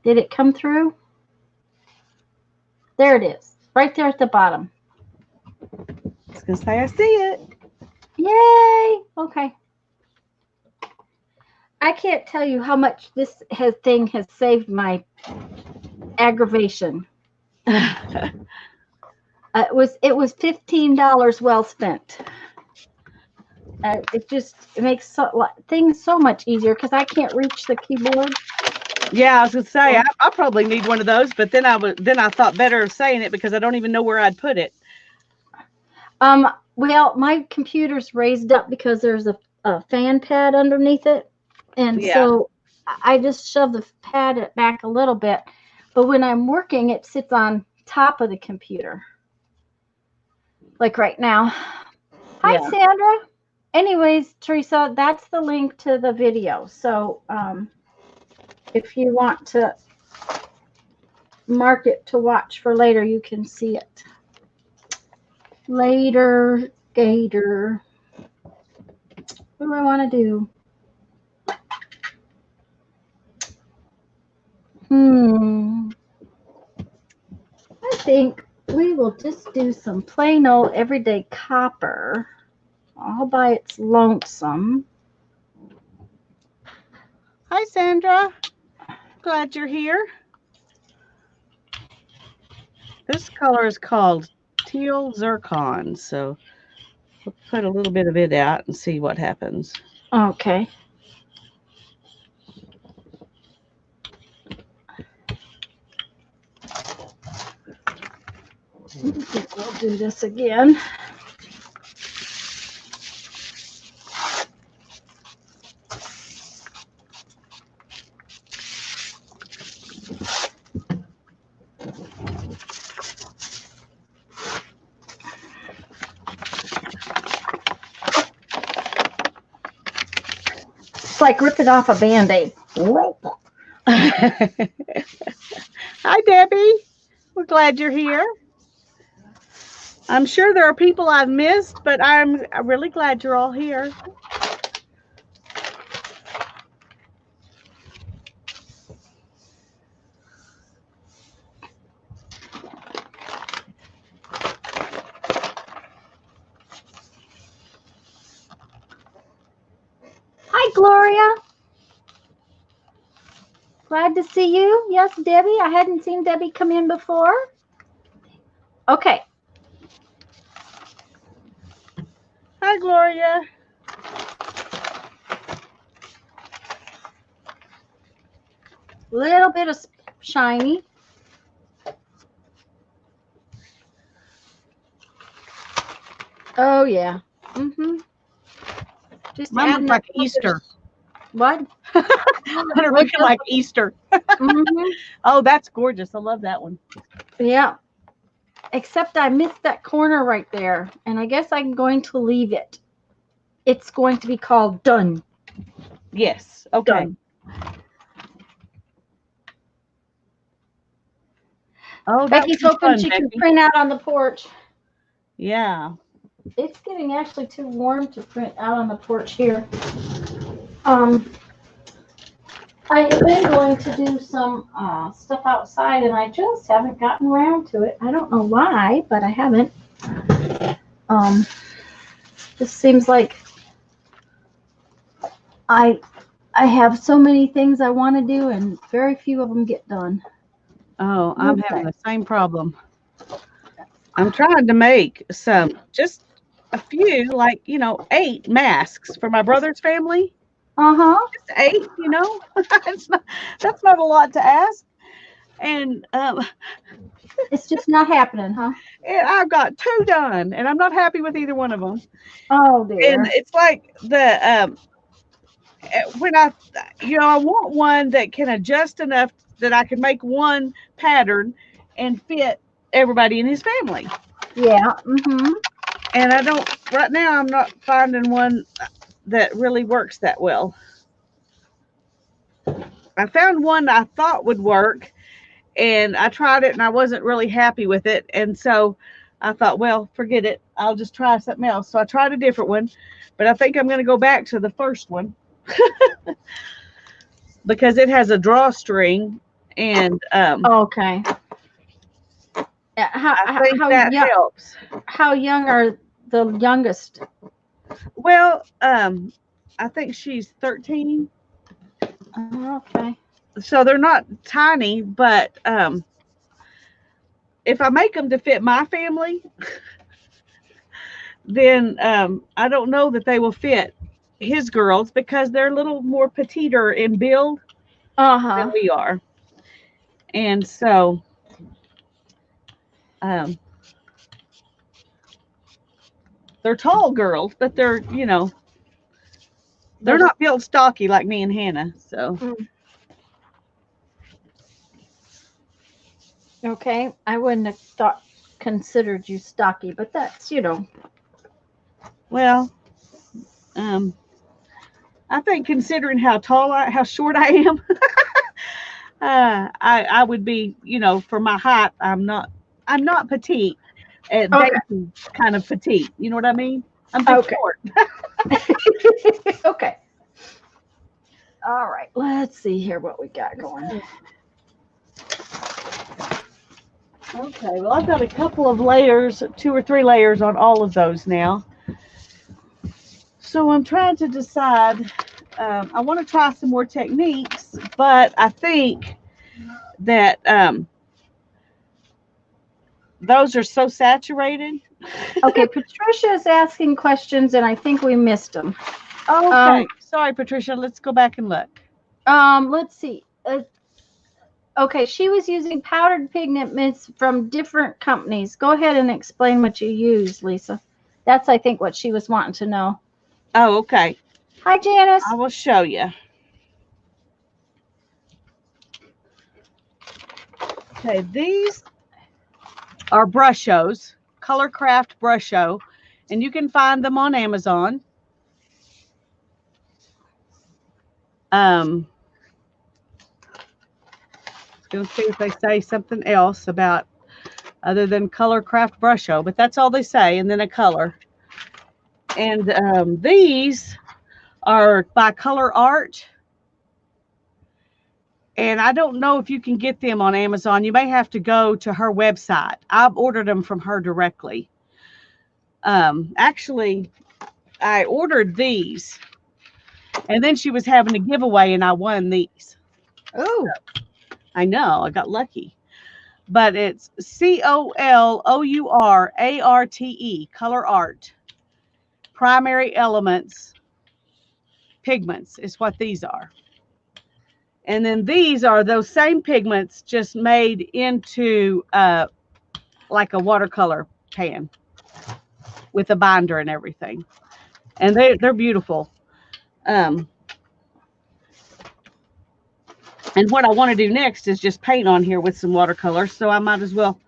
Did it come through? There it is, right there at the bottom. I was gonna say I see it. Yay! Okay. I can't tell you how much this thing has saved my aggravation. It was $15 well spent. It makes things so much easier because I can't reach the keyboard. Yeah, I was gonna say I probably need one of those, but then I thought better of saying it because I don't even know where I'd put it. Well, my computer's raised up because there's a fan pad underneath it, and so I just shove the pad back a little bit. But when I'm working, it sits on top of the computer, like right now. Hi, Sandra. Anyways, Teresa, that's the link to the video. So if you want to mark it to watch for later, you can see it. Later, Gator. What do I want to do? I think we will just do some plain old everyday copper all by its lonesome. Hi, Sandra. Glad you're here. This color is called teal zircon, so we'll put a little bit of it out and see what happens. Okay. I think we'll do this again. It's like ripping off a Band-Aid. Hi, Debbie. We're glad you're here. I'm sure there are people I've missed, but I'm really glad you're all here. Hi, Gloria. Glad to see you. Yes, Debbie. I hadn't seen Debbie come in before. Okay. Hi, Gloria. Little bit of shiny. Oh, yeah. Just mine looks like Easter. What? They're looking like Easter. Oh, that's gorgeous. I love that one. Yeah. Except I missed that corner right there. And I guess I'm going to leave it. It's going to be called Done. Yes. Okay. Done. Oh, Becky's hoping she can print out on the porch. Yeah. It's getting actually too warm to print out on the porch here. I have been going to do some stuff outside, and I just haven't gotten around to it. I don't know why, but I haven't. Just seems like I have so many things I want to do, and very few of them get done. Oh, I'm having the same problem. I'm trying to make just a few, like, 8 masks for my brother's family. Just 8, that's not a lot to ask. And it's just not happening, huh? I've got 2 done, and I'm not happy with either one of them. Oh dear. And it's like when I want one that can adjust enough that I can make one pattern and fit everybody in his family. Yeah. And right now I'm not finding one that really works that well. I found one I thought would work, and I tried it and I wasn't really happy with it. And so I thought, well, forget it. I'll just try something else. So I tried a different one, but I think I'm going to go back to the first one. because it has a drawstring, and Okay. I think that helps. How young are the youngest? Well, I think she's 13, Okay. so they're not tiny, but if I make them to fit my family, then I don't know that they will fit his girls because they're a little more petiter in build than we are. And so they're tall girls, but they're, they're not built stocky like me and Hannah. So okay, I wouldn't have considered you stocky, but that's, well, I think considering how short I am, I would be, for my height, I'm not petite, dainty kind of petite. You know what I mean? I'm just short. Okay. All right. Let's see here what we got going. Okay. Well, I've got a couple of layers, 2 or 3 layers on all of those now. So I'm trying to decide. I want to try some more techniques, but I think that those are so saturated. Okay, Patricia is asking questions, and I think we missed them. Okay, sorry, Patricia. Let's go back and look. Let's see. Okay, she was using powdered pigments from different companies. Go ahead and explain what you use, Lisa. That's, I think, what she was wanting to know. Oh, okay. Hi, Janice. I will show you. Okay, these are brush shows, Color Craft brush show, and you can find them on Amazon. Going to see if they say something else about other than Color Craft brush show, but that's all they say, and then a color. And these are by Color Art. And I don't know if you can get them on Amazon. You may have to go to her website. I've ordered them from her directly. Actually, I ordered these, and then she was having a giveaway, and I won these. Oh, I know, I got lucky. But it's COLOURARTE, Color Art. Primary Elements Pigments is what these are. And then these are those same pigments just made into like a watercolor pan with a binder and everything. And they're beautiful. And what I want to do next is just paint on here with some watercolor. So I might as well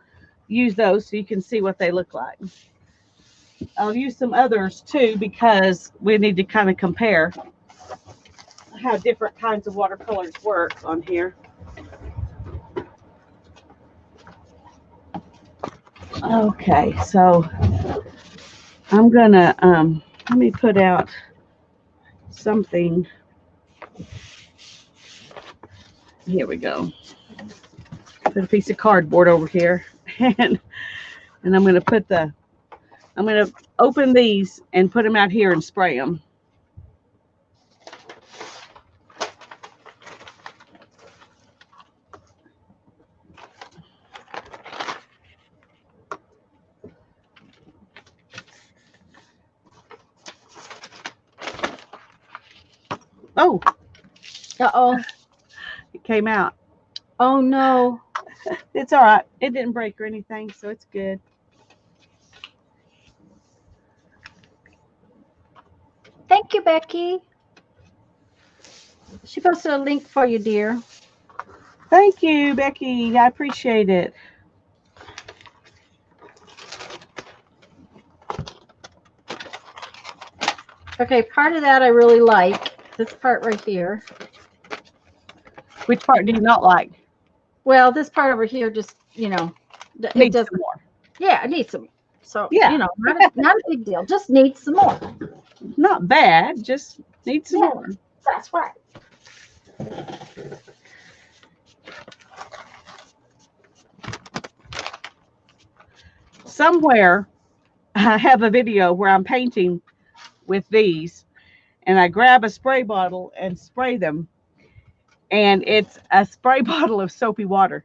use those so you can see what they look like. I'll use some others too because we need to kind of compare how different kinds of watercolors work on here. Okay, so I'm gonna let me put out something. Here we go. Put a piece of cardboard over here, and I'm gonna open these and put them out here and spray them. Oh. uh-oh. It came out. Oh, no. It's all right. It didn't break or anything, so it's good. Thank you, Becky. She posted a link for you, dear. Thank you, Becky. I appreciate it. Okay, part of that I really like. This part right here. Which part do you not like? Well, this part over here just, it Needs does some more. Yeah, it needs some. So, Yeah. not a big deal. Just needs some more. Not bad. Just needs some more. That's right. Somewhere I have a video where I'm painting with these, and I grab a spray bottle and spray them, and it's a spray bottle of soapy water.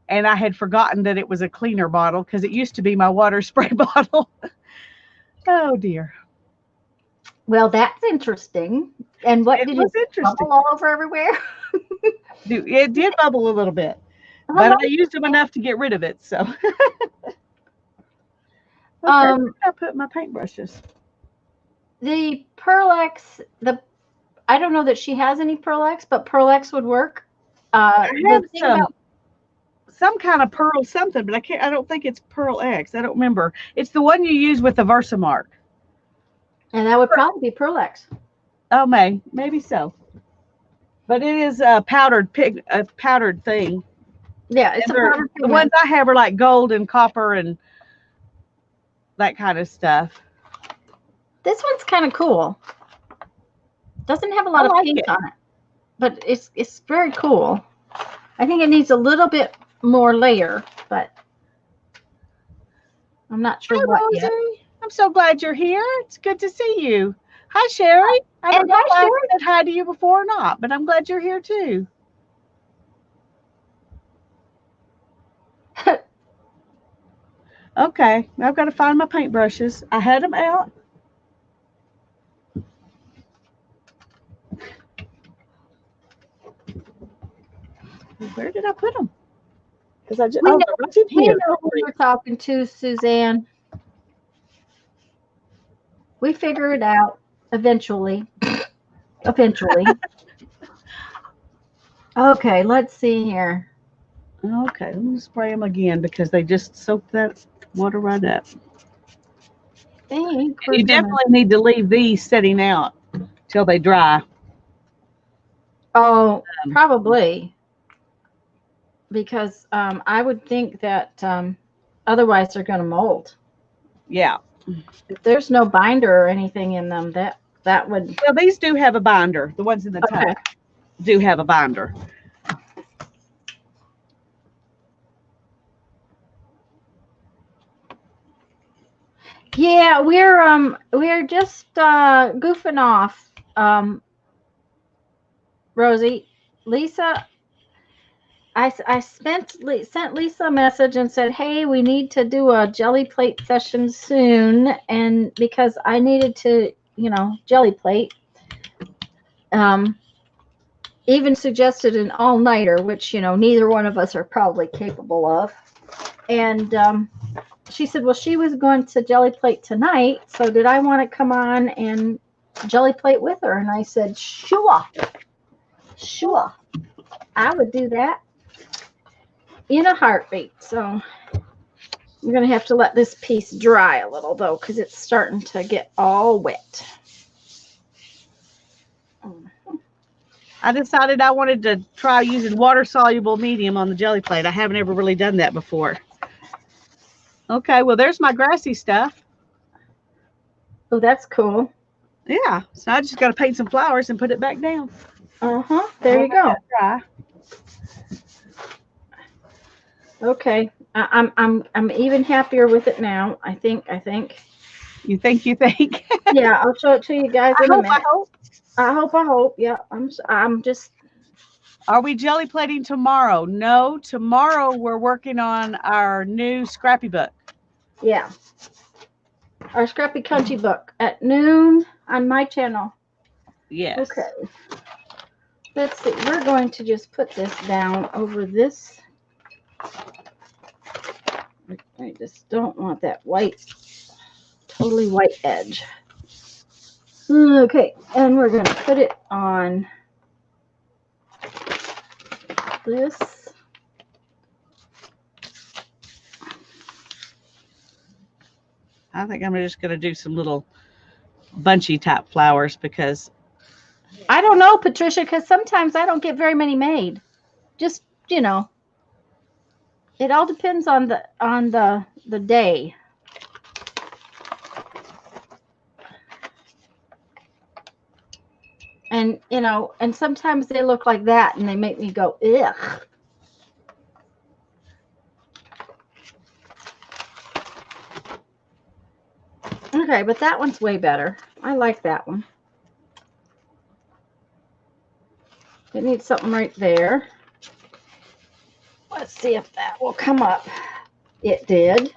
And I had forgotten that it was a cleaner bottle because it used to be my water spray bottle. Oh dear. Well, that's interesting. And what It did was it interesting. bubble all over everywhere? It did bubble a little bit, I but like I used them enough to get rid of it. So, okay, Um, where did I put my paintbrushes? the Pearl-X, I don't know that she has any Pearl-X, but Pearl-X would work. I The have thing about some kind of pearl something, but I don't think it's Pearl X. I don't remember. It's the one you use with the Versamark. and that would probably be Pearl-X. Oh, maybe so. But it is a powdered thing. Yeah, it's And a powder the ones I have are like gold and copper and that kind of stuff. This one's kind of cool. Doesn't have a lot of like paint it. on it, but it's very cool. I think it needs a little bit more layer, but I'm not sure Hi, what Rosie. yet. I'm so glad you're here. It's good to see you. Hi, Sherry. I don't And know hi, if I Sherry. said hi to you before or not, but I'm glad you're here too. Okay, I've got to find my paintbrushes. I had them out. Where did I put them? Because I just We they're know, right in we here. know who we're talking to, Suzanne. We figure it out eventually. Eventually. Okay, let's see here. Okay, I'm gonna spray them again because they just soak that water right up. Think we're You gonna- definitely need to leave these sitting out till they dry. Oh, probably. Because I would think that otherwise they're going to mold. Yeah. If there's no binder or anything in them, that would. Well, these do have a binder. The ones in the tub do have a binder. Yeah, we're just goofing off. Rosie, Lisa, I sent Lisa a message and said, hey, we need to do a jelly plate session soon, and because I needed to, jelly plate. Even suggested an all-nighter, which neither one of us are probably capable of. And she said, well, she was going to jelly plate tonight, so did I want to come on and jelly plate with her? And I said, sure, I would do that in a heartbeat. So I'm going to have to let this piece dry a little, though, because it's starting to get all wet. I decided I wanted to try using water-soluble medium on the jelly plate. I haven't ever really done that before. Okay, well, there's my grassy stuff. Oh, that's cool. Yeah, so I just got to paint some flowers and put it back down. There you go. Dry. Okay, I'm even happier with it now. I think. You think? Yeah, I'll show it to you guys in a minute. I hope. Yeah, I'm just. Are we jelly plating tomorrow? No, tomorrow we're working on our new scrappy book. Yeah. Our Scrappy Country book at noon on my channel. Yes. Okay. Let's see. We're going to just put this down over this. I just don't want that totally white edge. Okay, and we're going to put it on this. I think I'm just going to do some little bunchy type flowers because I don't know, Patricia, because sometimes I don't get very many made. Just, it all depends on the day. And, and sometimes they look like that and they make me go, ugh. Okay, but that one's way better. I like that one. It needs something right there. Let's see if that will come up. It did.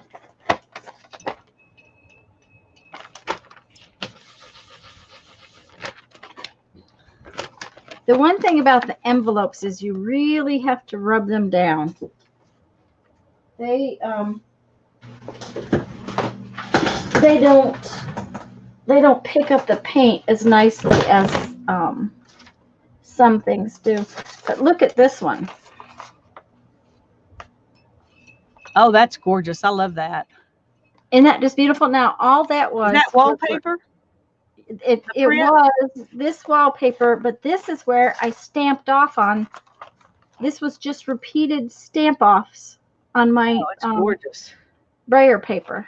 The one thing about the envelopes is you really have to rub them down. They don't pick up the paint as nicely as some things do. But look at this one. Oh, that's gorgeous. I love that. Isn't that just beautiful? Now, all that was... Is that wallpaper? It was this wallpaper, but this is where I stamped off on. This was just repeated stamp offs on my gorgeous brayer paper.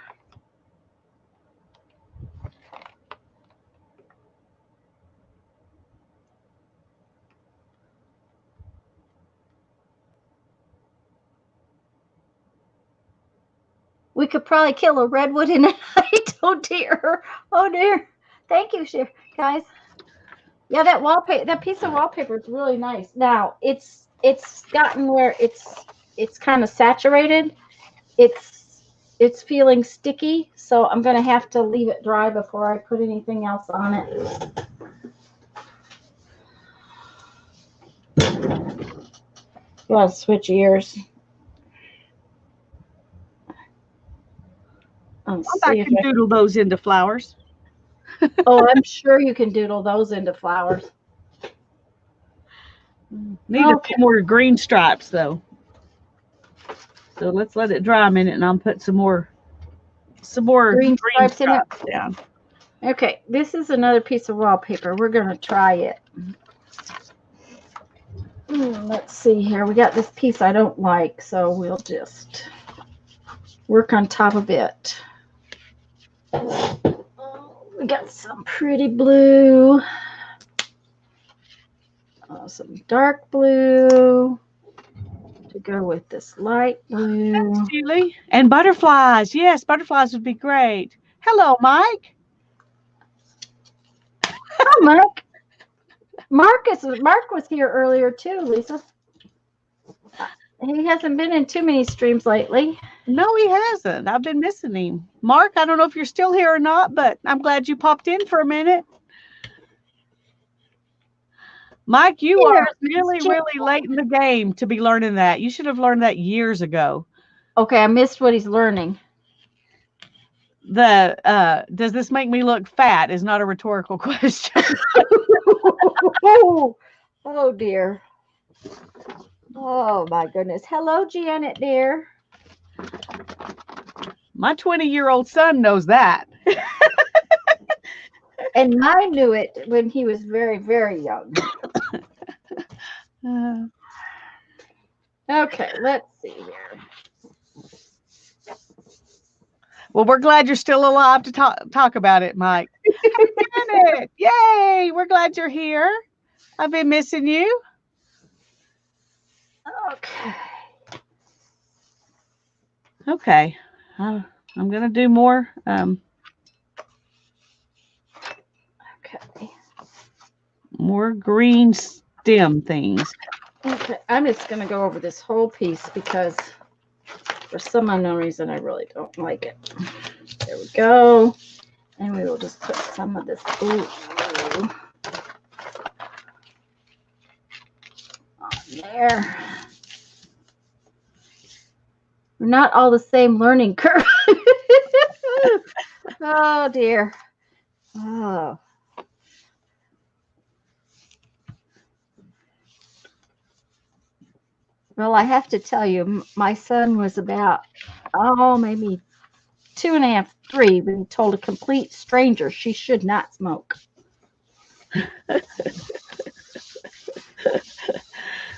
We could probably kill a redwood in a night. Oh dear. Oh dear. Thank you, guys. Yeah, that wallpaper, that piece of wallpaper is really nice. Now it's gotten where it's kind of saturated. It's feeling sticky, so I'm gonna have to leave it dry before I put anything else on it. You want to switch ears? I can doodle those into flowers. Oh, I'm sure you can doodle those into flowers. Need a few more green stripes though. So let's let it dry a minute, and I'll put some more green stripes in it. Down. Okay, this is another piece of wallpaper. We're gonna try it. Let's see here. We got this piece I don't like, so we'll just work on top of it. We got some pretty blue, some dark blue to go with this light blue. Thanks, Julie. And butterflies. Yes, butterflies would be great. Hello, Mike. Hi, Mike. Mark was here earlier too, Lisa. He hasn't been in too many streams lately. No, he hasn't. I've been missing him. Mark, I don't know if you're still here or not, but I'm glad you popped in for a minute. Mike, you are really, really late in the game to be learning that. You should have learned that years ago. Okay, I missed what he's learning. Does this make me look fat is not a rhetorical question. Oh dear. Oh my goodness. Hello, Janet, dear. My 20-year-old son knows that. And mine knew it when he was very, very young. Okay, let's see here. Well, we're glad you're still alive to talk about it, Mike. Janet, yay! We're glad you're here. I've been missing you. Okay. Okay. I'm going to do more. Okay. More green stem things. Okay, I'm just going to go over this whole piece because for some unknown reason, I really don't like it. There we go. And we will just put some of this blue on there. We're not all the same learning curve. Oh, dear. Oh. Well, I have to tell you, my son was about, maybe 2.5, 3, when he told a complete stranger she should not smoke. We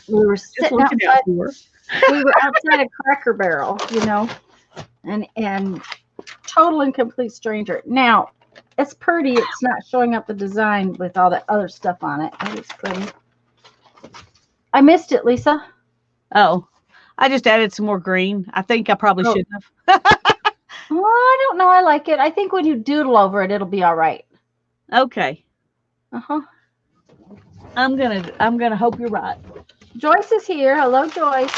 were sitting outside. We were outside a Cracker Barrel, and total and complete stranger. Now, It's pretty. It's not showing up the design with all that other stuff on it, but it's pretty. I missed it, Lisa. Oh, I just added some more green. I think I probably Oh. shouldn't have. Well, I don't know. I like it. I think when you doodle over it, it'll be all right. Okay. Uh-huh. I'm gonna hope you're right. Joyce is here. Hello, Joyce.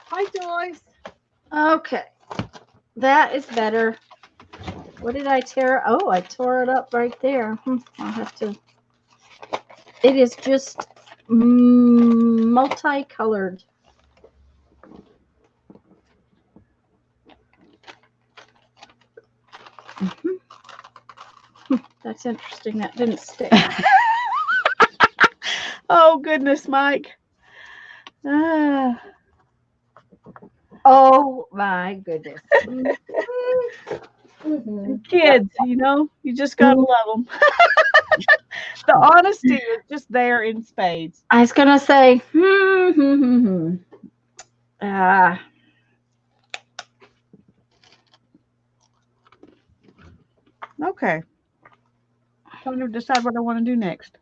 Hi, Joyce. Okay. That is better. What did I tear? Oh, I tore it up right there. I'll have to. It is just multicolored. That's interesting. That didn't stick. Oh goodness, Mike. Ah. Oh my goodness. Kids, you know, you just gotta love them. The honesty is just there in spades. I was gonna say, Okay. Trying to decide what I want to do next.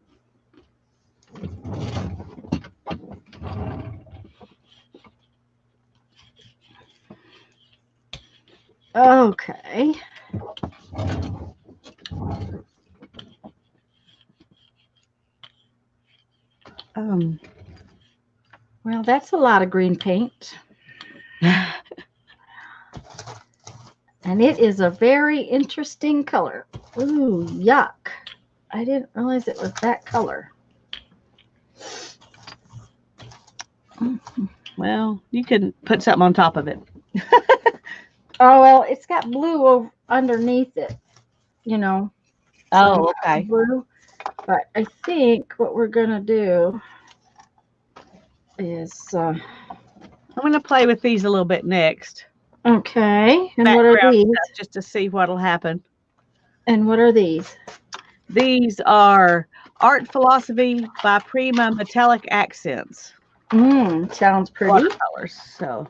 okay. Well, that's a lot of green paint. And it is a very interesting color. Ooh, yuck. I didn't realize it was that color. Well, you can put something on top of it. Oh, well, it's got blue over underneath it, you know. Oh, okay. Blue. But I think what we're going to do is... I'm going to play with these a little bit next. Okay. And what are these? Just to see what'll happen. And what are these? These are Art Philosophy by Prima Metallic Accents. Sounds pretty. Watercolors. So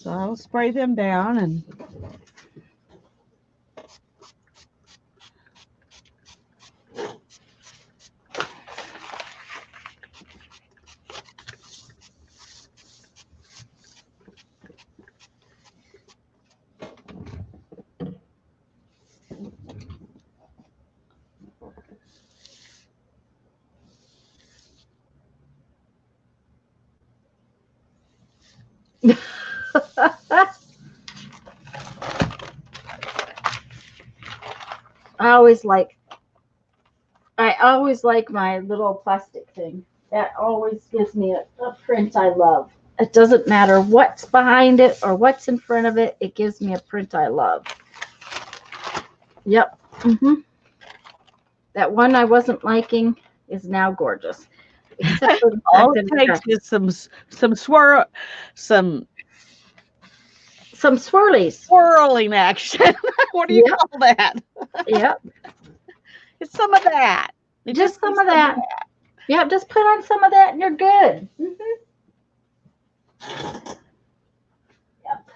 I'll spray them down and I always like my little plastic thing. That always gives me a print I love. It doesn't matter what's behind it or what's in front of it. It gives me a print I love. Yep. That one I wasn't liking is now gorgeous. Except for all it takes is some swirlies. Swirling action. What do you call that? Yep. It's some of that. Just some of that. Yeah, just put on some of that and you're good. Yep.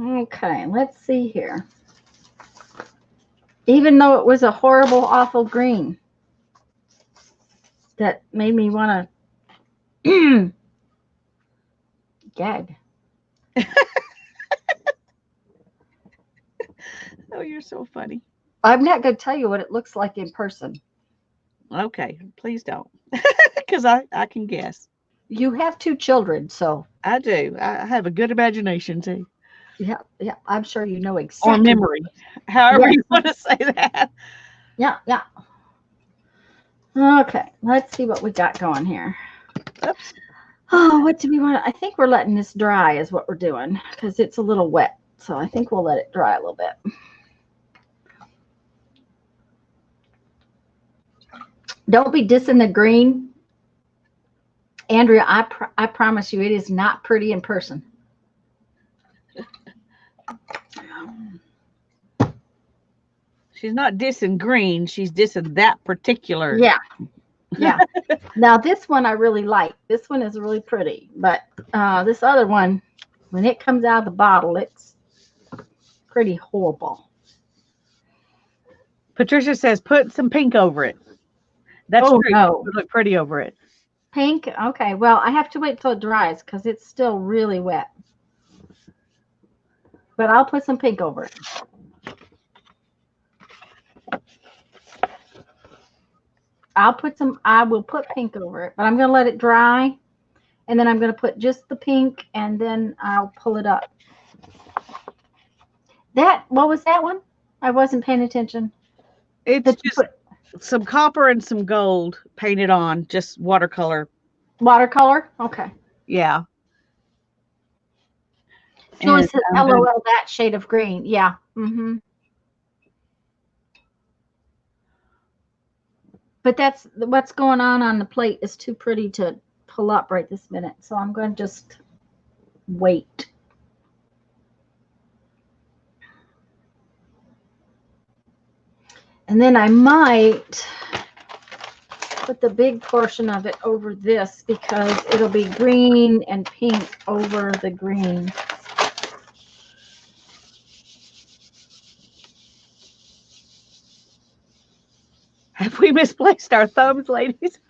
Okay, let's see here. Even though it was a horrible, awful green, that made me want to gag. Oh, you're so funny. I'm not going to tell you what it looks like in person. Okay, please don't. Because I can guess. You have 2 children, so. I do. I have a good imagination, too. Yeah, I'm sure you know exactly. Or memory. However you want to say that. Yeah. Okay, let's see what we got going here. Oops. Oh, what do we want? I think we're letting this dry is what we're doing because it's a little wet. So I think we'll let it dry a little bit. Don't be dissing the green. Andrea, I promise you it is not pretty in person. She's not dissing green. She's dissing that particular. Yeah. Yeah. Now this one I really like. This one is really pretty, but this other one, when it comes out of the bottle, it's pretty horrible. Patricia says put some pink over it. That's Oh true. no. It would look pretty over it. Pink? Okay. Well, I have to wait till it dries because it's still really wet. But I'll put some pink over it. I will put pink over it, but I'm going to let it dry. And then I'm going to put just the pink and then I'll pull it up. What was that one? I wasn't paying attention. It's just some copper and some gold painted on, just watercolor. Watercolor? Okay. Yeah. So it says LOL, that shade of green. Yeah. Mm-hmm. But that's what's going on the plate is too pretty to pull up right this minute. So I'm going to just wait. And then I might put the big portion of it over this because it'll be green and pink over the green. Have we misplaced our thumbs, ladies?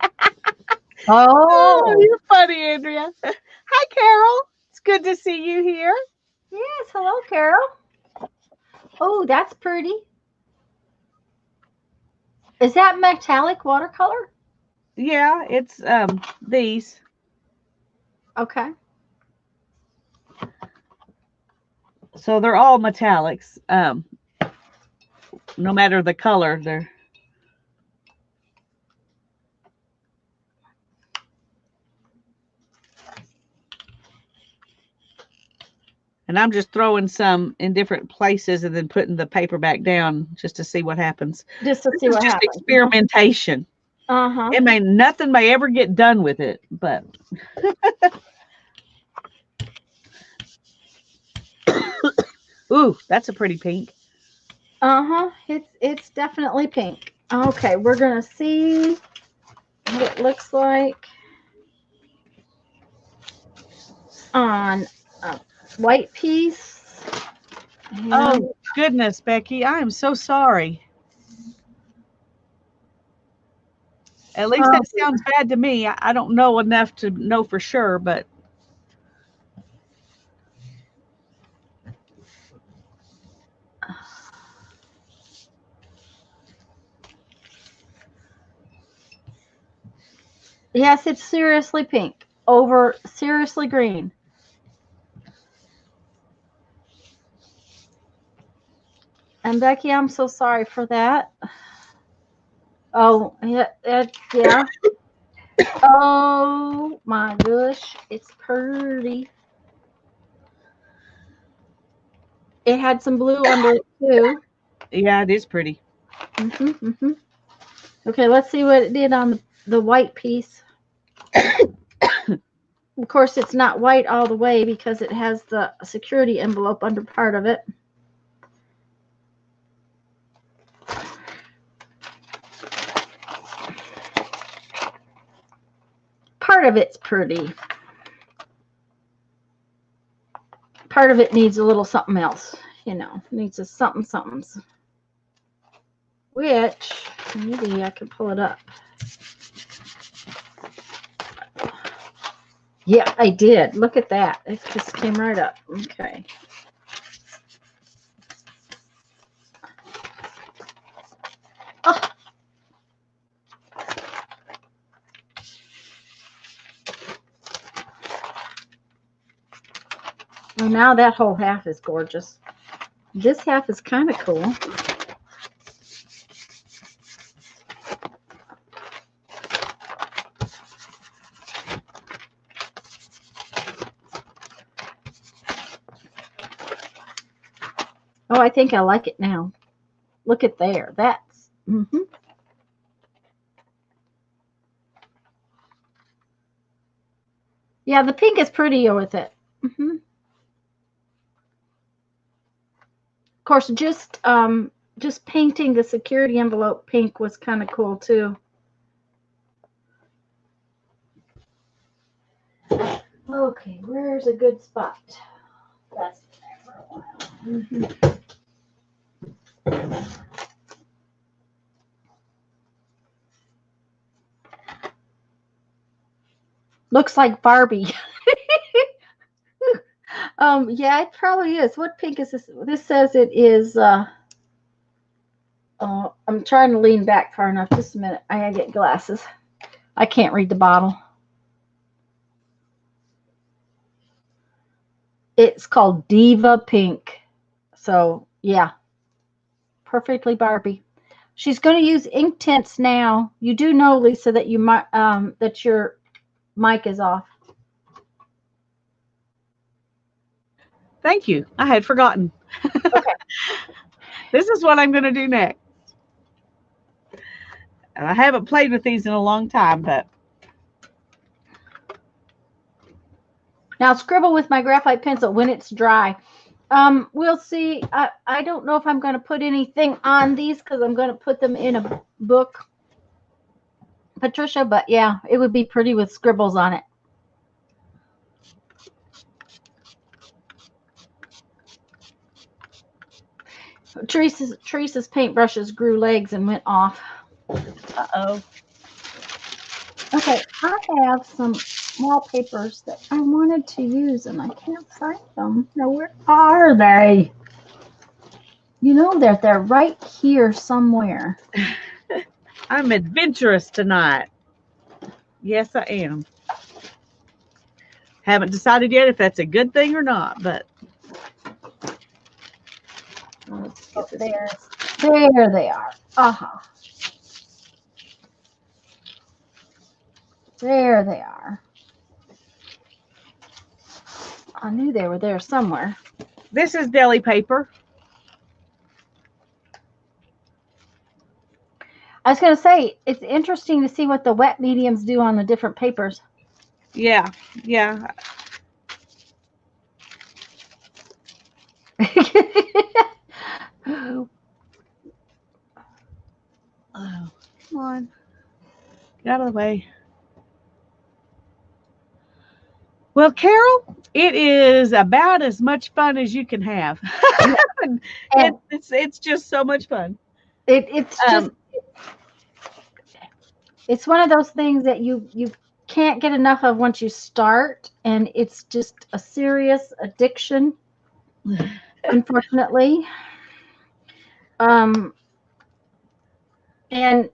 Oh, you're funny, Andrea. Hi, Carol. It's good to see you here. Yes, hello, Carol. Oh, that's pretty. Is that metallic watercolor? Yeah, it's these. Okay. So they're all metallics. No matter the color, they're. And I'm just throwing some in different places and then putting the paper back down just to see what happens. Just to see what happens. Experimentation. Uh-huh. Nothing may ever get done with it, but. Ooh, that's a pretty pink. Uh-huh. It's definitely pink. Okay, we're gonna see what it looks like on a white piece. Oh goodness, Becky, I am so sorry. At least that sounds bad to me. I don't know enough to know for sure, but. Yes, it's seriously pink over seriously green. And Becky, I'm so sorry for that. Oh, yeah. Oh my gosh, it's pretty. It had some blue under it too. Yeah, it is pretty. Okay, let's see what it did on the white piece. Of course, it's not white all the way because it has the security envelope under part of it. Part of it's pretty. Part of it needs a little something else, needs a something. Which, maybe I can pull it up. Yeah, I did. Look at that. It just came right up. Okay. Oh. Well, now that whole half is gorgeous. This half is kind of cool. Oh, I think I like it now. Look at there. That's. Yeah, the pink is prettier with it. Of course, just painting the security envelope pink was kind of cool too. Okay, where's a good spot? That's there for a while. Looks like Barbie. Yeah, it probably is. What pink is this? This says it is. I'm trying to lean back far enough. Just a minute. I gotta get glasses. I can't read the bottle. It's called Diva Pink. So yeah, perfectly Barbie. She's going to use ink tints now. You do know, Lisa, that you might that your mic is off. Thank you. I had forgotten. Okay. This is what I'm going to do next. And I haven't played with these in a long time, but Now scribble with my graphite pencil when it's dry. We'll see. I don't know if I'm going to put anything on these because I'm going to put them in a book, Patricia. But yeah, it would be pretty with scribbles on it. Teresa's paintbrushes grew legs and went off. uh-oh. Okay, I have some wallpapers that I wanted to use and I can't find them. Now, where are they? You know that they're right here somewhere. I'm adventurous tonight. Yes, I am. Haven't decided yet if that's a good thing or not, but Oh, there they are. Aha. There they are. I knew they were there somewhere. this is deli paper. I was going to say, it's interesting to see what the wet mediums do on the different papers. Yeah, yeah. Oh, come on. Get out of the way. Well, Carol, it is about as much fun as you can have. And it's just so much fun. it's just it's one of those things that you can't get enough of once you start, and it's just a serious addiction, unfortunately. And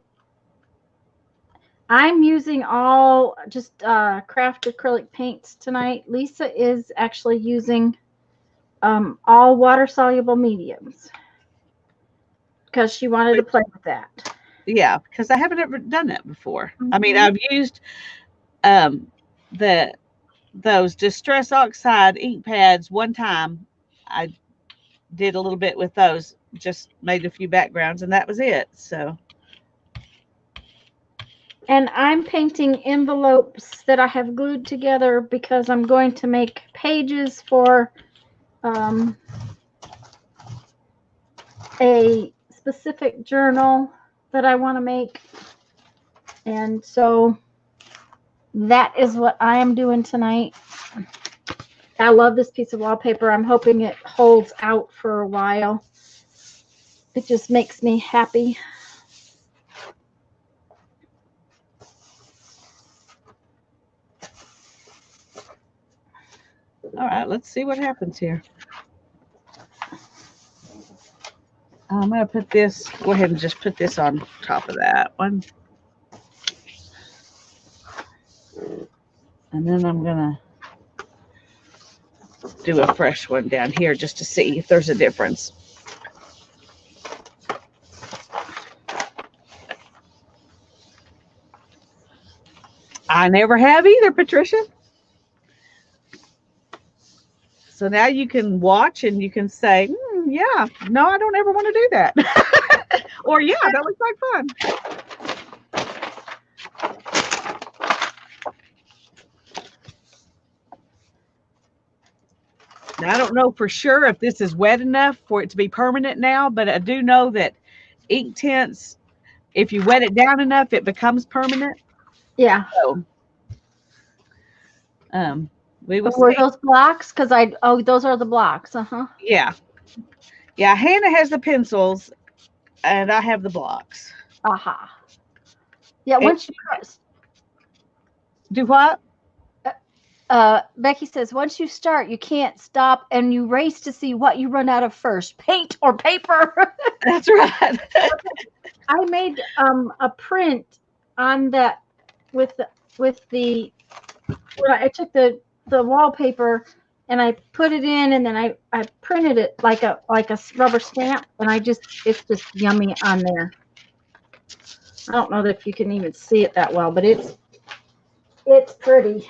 I'm using all just craft acrylic paints tonight. Lisa is actually using all water soluble mediums because she wanted to play with that. Yeah, because I haven't ever done that before. I mean, Mhm. I've used um the those distress oxide ink pads one time. I did a little bit with those, just made a few backgrounds, and that was it. So And I'm painting envelopes that I have glued together because I'm going to make pages for a specific journal that I want to make. And so that is what I am doing tonight. I love this piece of wallpaper. I'm hoping it holds out for a while. It just makes me happy. all right, let's see what happens here. I'm gonna put this. Go ahead and just put this on top of that one, and then I'm gonna do a fresh one down here just to see if there's a difference. I never have either, Patricia. So now you can watch and you can say, yeah, no, I don't ever want to do that. Or, yeah, that looks like fun. Now, I don't know for sure if this is wet enough for it to be permanent now, but I do know that ink tints, if you wet it down enough, it becomes permanent. Yeah. So, We will Were see. those blocks? Because those are the blocks. Uh-huh. Yeah. Yeah. Hannah has the pencils and I have the blocks. Aha. Yeah, And once you press, do what? Becky says, once you start, you can't stop and you race to see what you run out of first, paint or paper. That's right. I made a print on that with the when I took the wallpaper and I put it in and then I printed it like a rubber stamp and it's just yummy on there. I don't know if you can even see it that well, but it's pretty.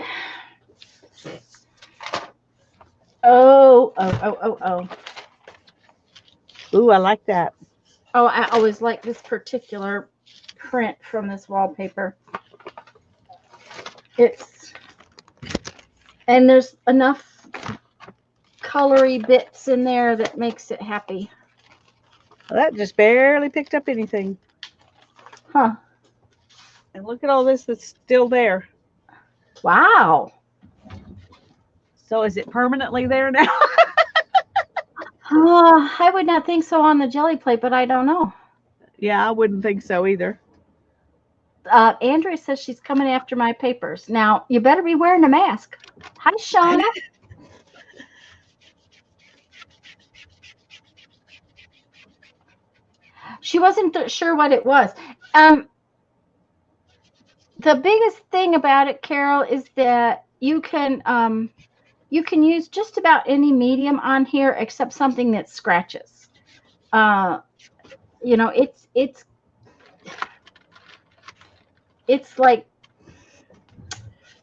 Oh. Ooh, I like that. Oh, I always like this particular print from this wallpaper. And there's enough colory bits in there that makes it happy. Well, that just barely picked up anything. Huh. And look at all this that's still there. Wow. So is it permanently there now? I would not think so on the jelly plate, but I don't know. Yeah, I wouldn't think so either. Andrea says she's coming after my papers. Now, you better be wearing a mask. Hi, Shauna. She wasn't sure what it was. The biggest thing about it, Carol, is that you can use just about any medium on here except something that scratches. It's like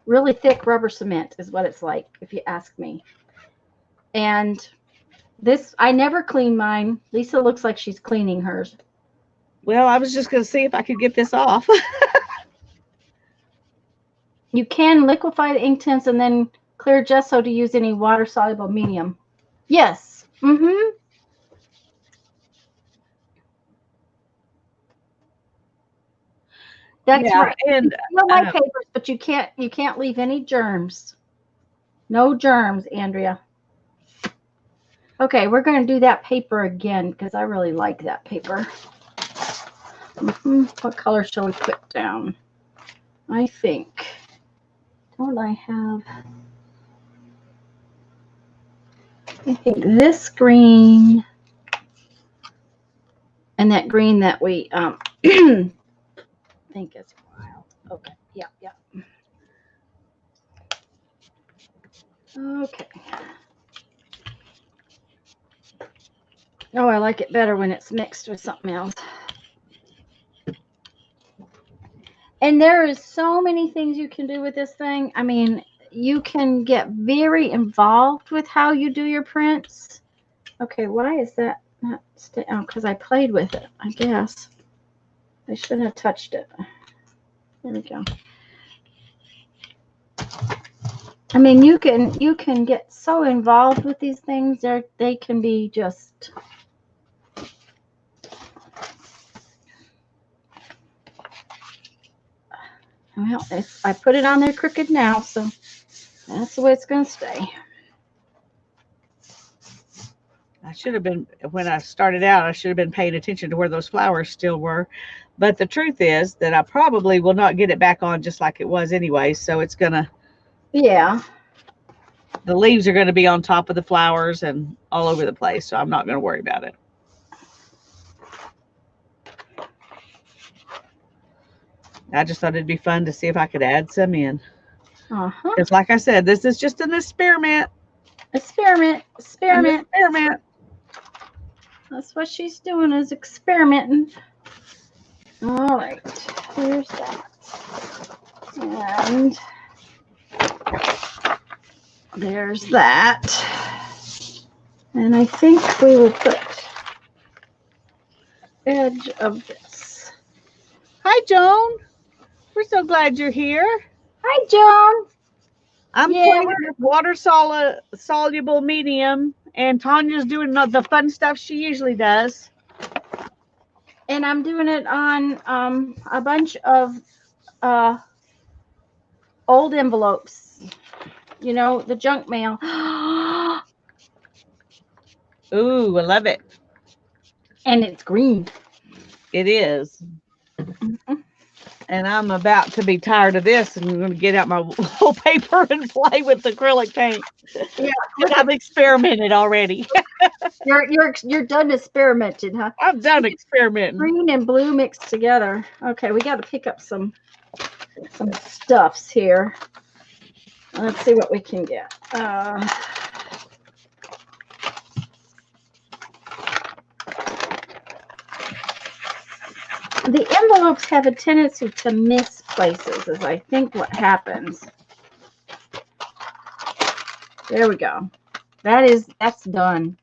really thick rubber cement is what it's like, if you ask me. And this, I never clean mine. Lisa looks like she's cleaning hers. Well, I was just going to see if I could get this off. You can liquefy the ink tints and then clear gesso to use any water-soluble medium. Yes. Mm-hmm. That's right. And You know my papers, but you can't leave any germs. No germs, Andrea. Okay, we're going to do that paper again because I really like that paper. What color shall we put down? I think. Don't I have? I think this green and that green that we think is wild. Okay. Yeah. Okay. Oh, I like it better when it's mixed with something else. And there is so many things you can do with this thing. I mean, you can get very involved with how you do your prints. Okay, why is that not staying? Oh, because I played with it, I guess. I shouldn't have touched it. There we go. I mean, you can get so involved with these things. They can be just. Well, I put it on there crooked now, so that's the way it's going to stay. I should have been, when I started out, I should have been paying attention to where those flowers still were. But the truth is that I probably will not get it back on just like it was anyway. So it's going to. Yeah. The leaves are going to be on top of the flowers and all over the place. So I'm not going to worry about it. I just thought it'd be fun to see if I could add some in. Because like I said, this is just an experiment. Experiment. That's what she's doing, is experimenting. All right. Here's that. And there's that. And I think we will put edge of this. Hi, Joan. We're so glad you're here. Hi, Joan. I'm playing with water soluble medium, and Tanya's doing the fun stuff she usually does. And I'm doing it on a bunch of old envelopes. you know, the junk mail. Ooh, I love it. And it's green. It is. And I'm about to be tired of this, and I'm going to get out my wallpaper and play with acrylic paint. Yeah, I've experimented already. you're done experimenting, huh? I'm done experimenting. Green and blue mixed together. Okay, we got to pick up some stuffs here. Let's see what we can get. The envelopes have a tendency to miss places, is I think what happens. There we go. That's done.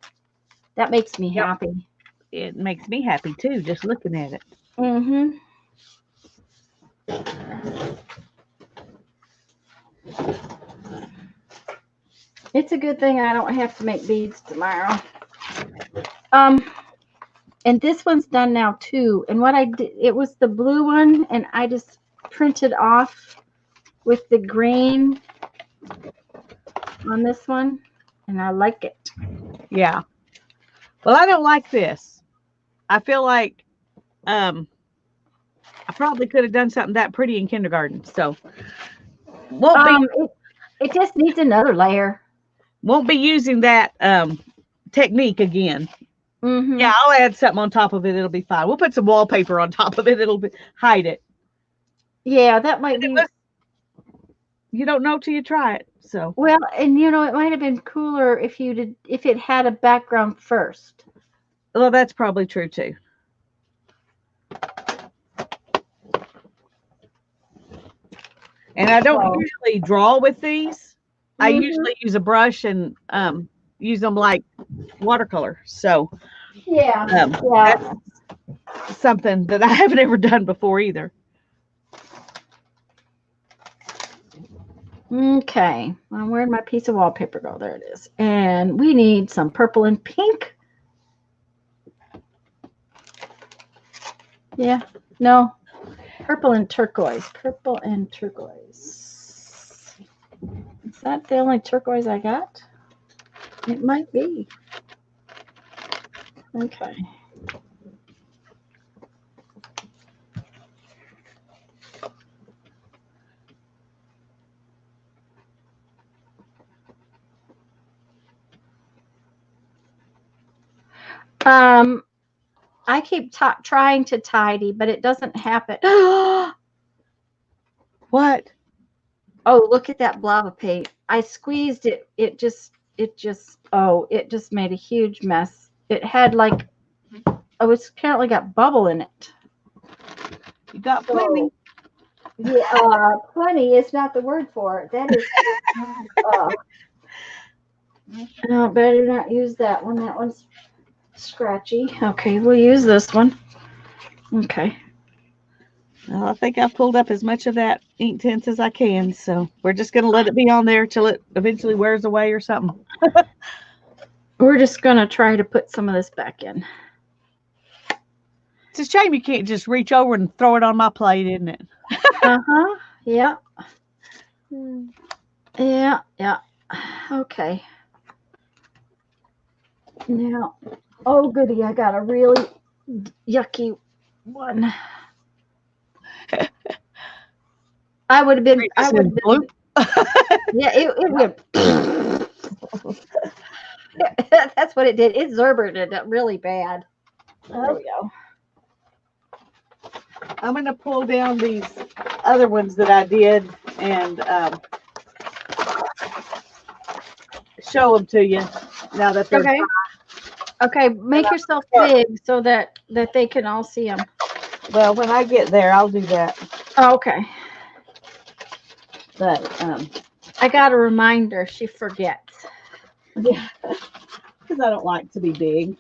That makes me happy. It makes me happy too, just looking at it. Mm-hmm. It's a good thing I don't have to make beads tomorrow. And this one's done now too. And what I did, it was the blue one, and I just printed off with the green on this one, and I like it. Yeah. Well, I don't like this. I feel like I probably could have done something that pretty in kindergarten. So it just needs another layer. Won't be using that technique again. Mm-hmm. Yeah, I'll add something on top of it. It'll be fine. We'll put some wallpaper on top of it. Hide it. Yeah, that might be. You don't know till you try it. So well, and you know, it might have been cooler if it had a background first. Well, that's probably true too. And I don't usually draw with these. I usually use a brush and use them like watercolor. So that's something that I haven't ever done before either. Okay, where'd my piece of wallpaper go? There it is. And we need some purple and pink. Yeah, no, purple and turquoise. Purple and turquoise. Is that the only turquoise I got? It might be. Okay. I keep trying to tidy, but it doesn't happen. What? Oh, look at that blob of paint. I squeezed it. It just made a huge mess. It had like, it's apparently got bubble in it. You got plenty. Yeah, plenty is not the word for it. That is. No, better not use that one. That one's scratchy. Okay, we'll use this one. Okay. Well, I think I've pulled up as much of that ink tints as I can, so we're just going to let it be on there till it eventually wears away or something. We're just going to try to put some of this back in. It's a shame you can't just reach over and throw it on my plate, isn't it? Uh-huh. Yeah. Yeah. Okay. Now, oh goody, I got a really yucky one. I would have been. Yeah, it went. That's what it did. It zerbered it really bad. There we go. I'm going to pull down these other ones that I did and show them to you now that they're dry. Okay, make yourself big so that they can all see them. Well, when I get there, I'll do that. Oh, okay. But I got a reminder. She forgets. Yeah, because I don't like to be big.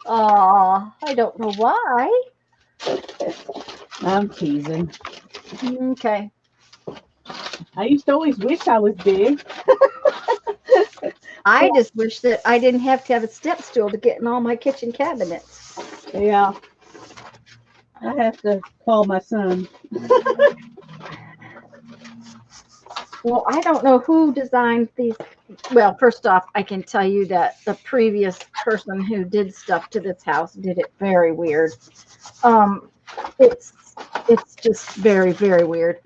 Oh, I don't know why. I'm teasing. Okay. I used to always wish I was big. I just wish that I didn't have to have a step stool to get in all my kitchen cabinets. Yeah. I have to call my son. Well, I don't know who designed these. Well, first off, I can tell you that the previous person who did stuff to this house did it very weird. Um, it's just very, very weird.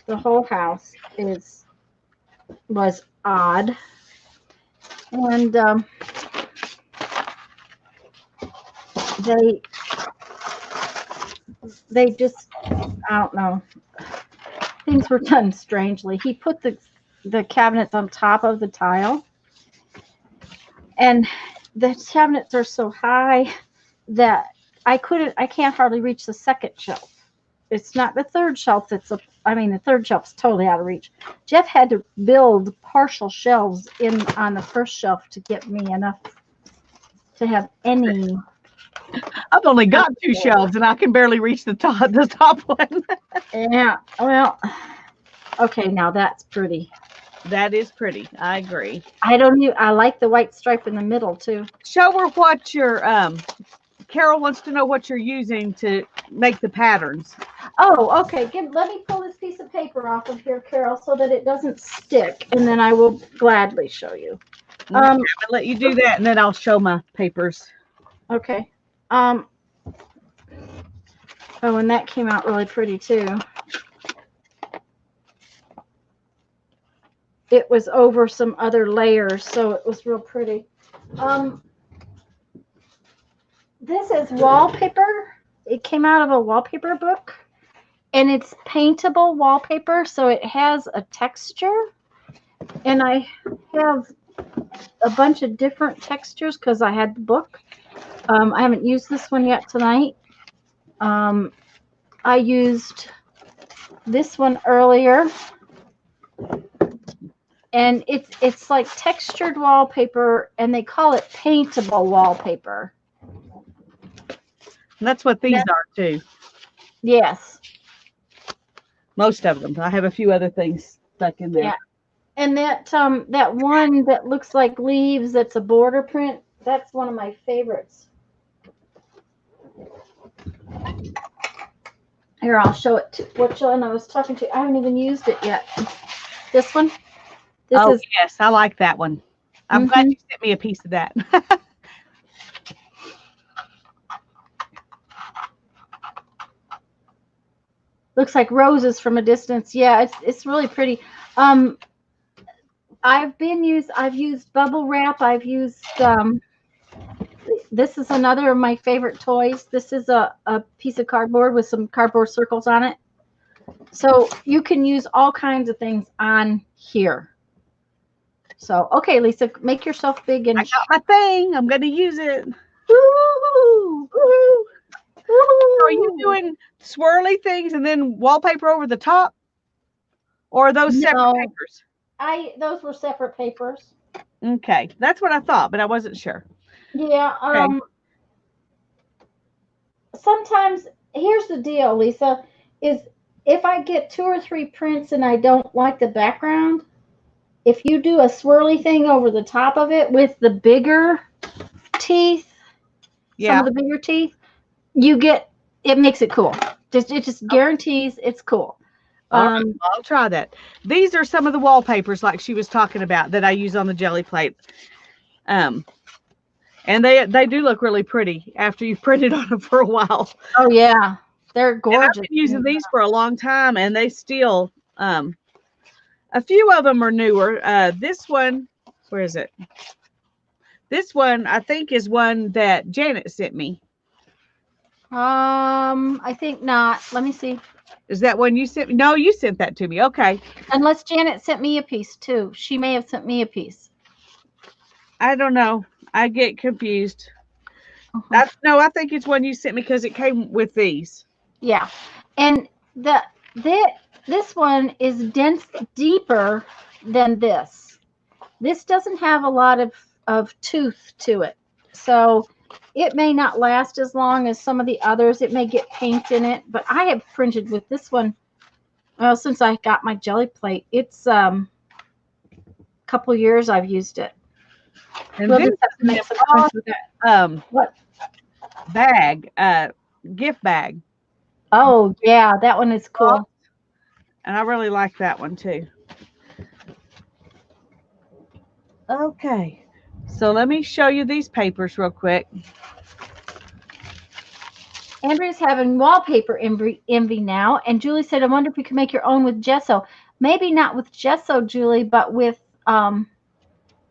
The whole house was odd, and they just, I don't know, things were done strangely. He put the cabinets on top of the tile, and the cabinets are so high that I can't hardly reach the second shelf. It's not the third shelf the third shelf's totally out of reach. Jeff had to build partial shelves on the first shelf to get me enough to have any. I've only got 2 shelves and I can barely reach the top one. Yeah, well, okay, now that's pretty. That is pretty. I agree. I like the white stripe in the middle too. Show her what your Carol wants to know what you're using to make the patterns. Oh, okay. Let me pull this piece of paper off of here, Carol, so that it doesn't stick, and then I will gladly show you. I'll let you do that, and then I'll show my papers. Okay. Oh, and that came out really pretty too. It was over some other layers, so it was real pretty. This is wallpaper. It came out of a wallpaper book, and it's paintable wallpaper, so it has a texture. And I have a bunch of different textures because I had the book. I haven't used this one yet tonight. I used this one earlier, and it's like textured wallpaper, and they call it paintable wallpaper. That's what these are too. Yes. Most of them. I have a few other things stuck in there. Yeah. And that one that looks like leaves, that's a border print, that's one of my favorites. Here, I'll show it to what one I was talking to. I haven't even used it yet. This one? Yes, I like that one. I'm glad you sent me a piece of that. Looks like roses from a distance. Yeah, it's really pretty. I've used bubble wrap. I've used this is another of my favorite toys. This is a piece of cardboard with some cardboard circles on it. So you can use all kinds of things on here. So, okay, Lisa, make yourself big and. I got my thing. I'm going to use it. Woo-hoo! Woo-hoo! Are you doing swirly things and then wallpaper over the top? Or are those separate papers? Those were separate papers. Okay. That's what I thought, but I wasn't sure. Yeah. Okay. Sometimes, here's the deal, Lisa, is if I get 2 or 3 prints and I don't like the background, if you do a swirly thing over the top of it with the bigger teeth, some of the bigger teeth, it makes it cool. It just guarantees it's cool. Right, I'll try that. These are some of the wallpapers like she was talking about that I use on the Gelli plate. And they do look really pretty after you've printed on them for a while. Oh yeah, they're gorgeous. And I've been using these for a long time, and they still a few of them are newer. This one, where is it? This one I think is one that Janet sent me. I think not. Let me see. Is that one you sent me? No, you sent that to me. Okay. Unless Janet sent me a piece too. She may have sent me a piece. I don't know. I get confused. No, I think it's one you sent me because it came with these. Yeah. And this one is deeper than this. This doesn't have a lot of tooth to it. So it may not last as long as some of the others. It may get paint in it, but I have printed with this one. Well, since I got my Gelli plate, it's couple years I've used it. And We'll this just have to is make some an prints with that. What? bag, gift bag. Oh, yeah, that one is cool. And I really like that one too. Okay. So let me show you these papers real quick. Andrea's having wallpaper envy now, and Julie said, "I wonder if you can make your own with gesso. Maybe not with gesso, Julie, but with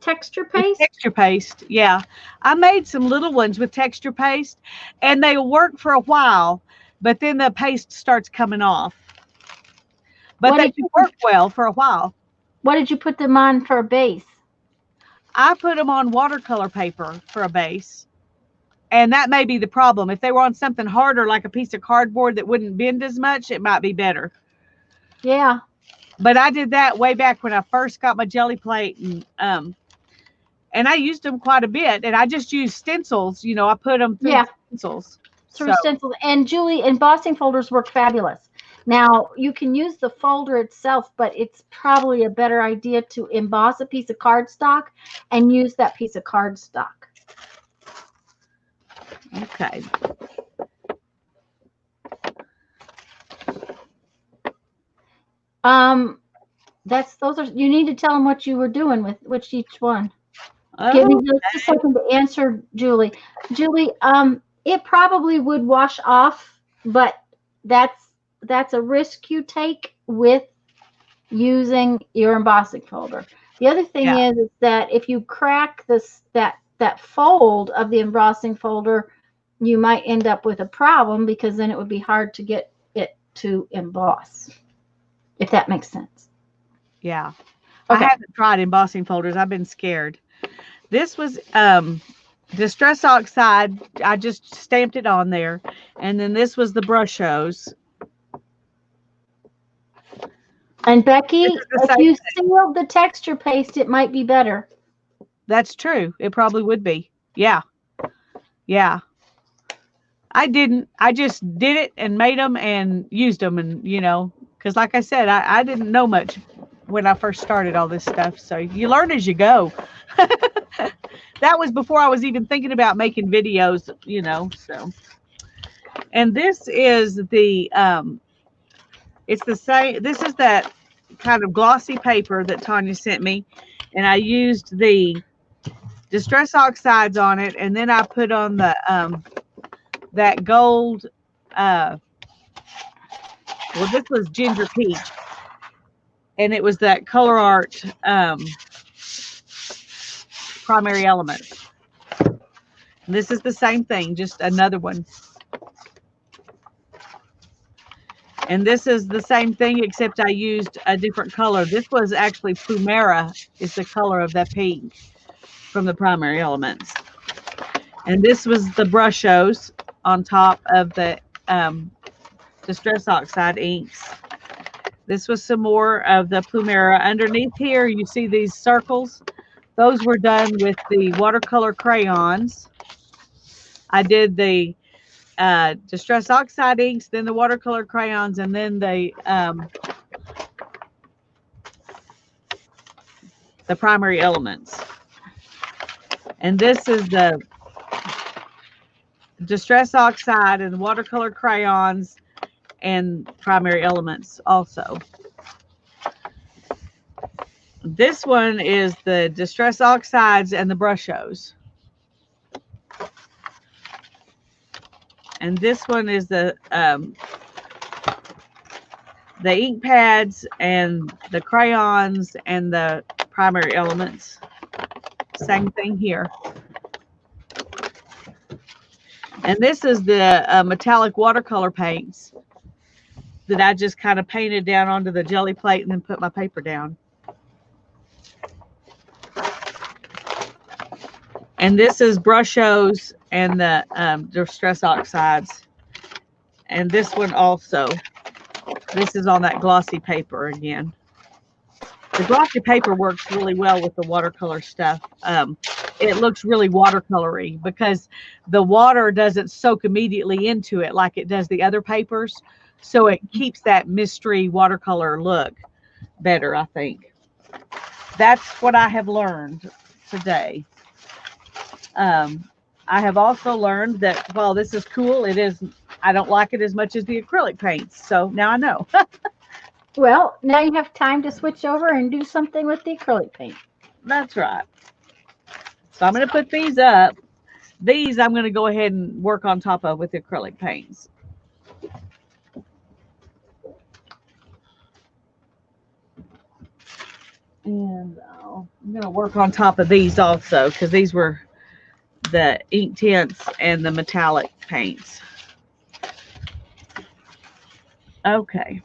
texture With paste." texture paste, yeah. I made some little ones with texture paste, and they'll work for a while, but then the paste starts coming off. But What they did do you work well for a while. What did you put them on for a base? I put them on watercolor paper for a base. And that may be the problem. If they were on something harder, like a piece of cardboard that wouldn't bend as much, it might be better. Yeah. But I did that way back when I first got my jelly plate, and I used them quite a bit. And I just used stencils. You know, I put them through stencils. Through stencils. And Julie, embossing folders work fabulous. Now, you can use the folder itself, but it's probably a better idea to emboss a piece of cardstock and use that piece of cardstock. Okay. Those are, you need to tell them what you were doing with each one. Oh, Give me just a second to answer Julie. Julie, it probably would wash off, but that's a risk you take with using your embossing folder. The other thing is that if you crack that fold of the embossing folder, you might end up with a problem, because then it would be hard to get it to emboss, if that makes sense. yeah. Okay. I haven't tried embossing folders. I've been scared. This was Distress Oxide. I just stamped it on there. And then this was the Brushos. And Becky, if you sealed the texture paste, it might be better. That's true. It probably would be. Yeah. Yeah. I didn't. I just did it and made them and used them. And, you know, because like I said, I didn't know much when I first started all this stuff. So you learn as you go. That was before I was even thinking about making videos, you know, so. And this is the, it's the same, this is that kind of glossy paper that Tanya sent me. And I used the Distress Oxides on it. And then I put on the, that gold, well, this was Ginger Peach. And it was that Color Art, Primary Element. This is the same thing, just another one. And this is the same thing, except I used a different color. This was actually Plumera, is the color of that pink from the Primary Elements. And this was the Brushos on top of the Distress Oxide inks. This was some more of the Plumera. Underneath here, you see these circles. Those were done with the watercolor crayons. I did the Distress Oxide inks, then the watercolor crayons, and then the Primary Elements. And this is the Distress Oxide and the watercolor crayons and Primary Elements also. This one is the Distress Oxides and the Brushos. And this one is the ink pads and the crayons and the Primary Elements. Same thing here. And this is the metallic watercolor paints that I just kind of painted down onto the jelly plate and then put my paper down. And this is Brushos and the Distress Oxides. And this one also. This is on that glossy paper again. The glossy paper works really well with the watercolor stuff. It looks really watercolory because the water doesn't soak immediately into it like it does the other papers. So it keeps that mystery watercolor look better, I think. That's what I have learned today. I have also learned that while this is cool, I don't like it as much as the acrylic paints. So now I know. Well, now you have time to switch over and do something with the acrylic paint. That's right. So I'm going to put these up. These I'm going to go ahead and work on top of with the acrylic paints. And I'm going to work on top of these also because these were the ink tints and the metallic paints. Okay.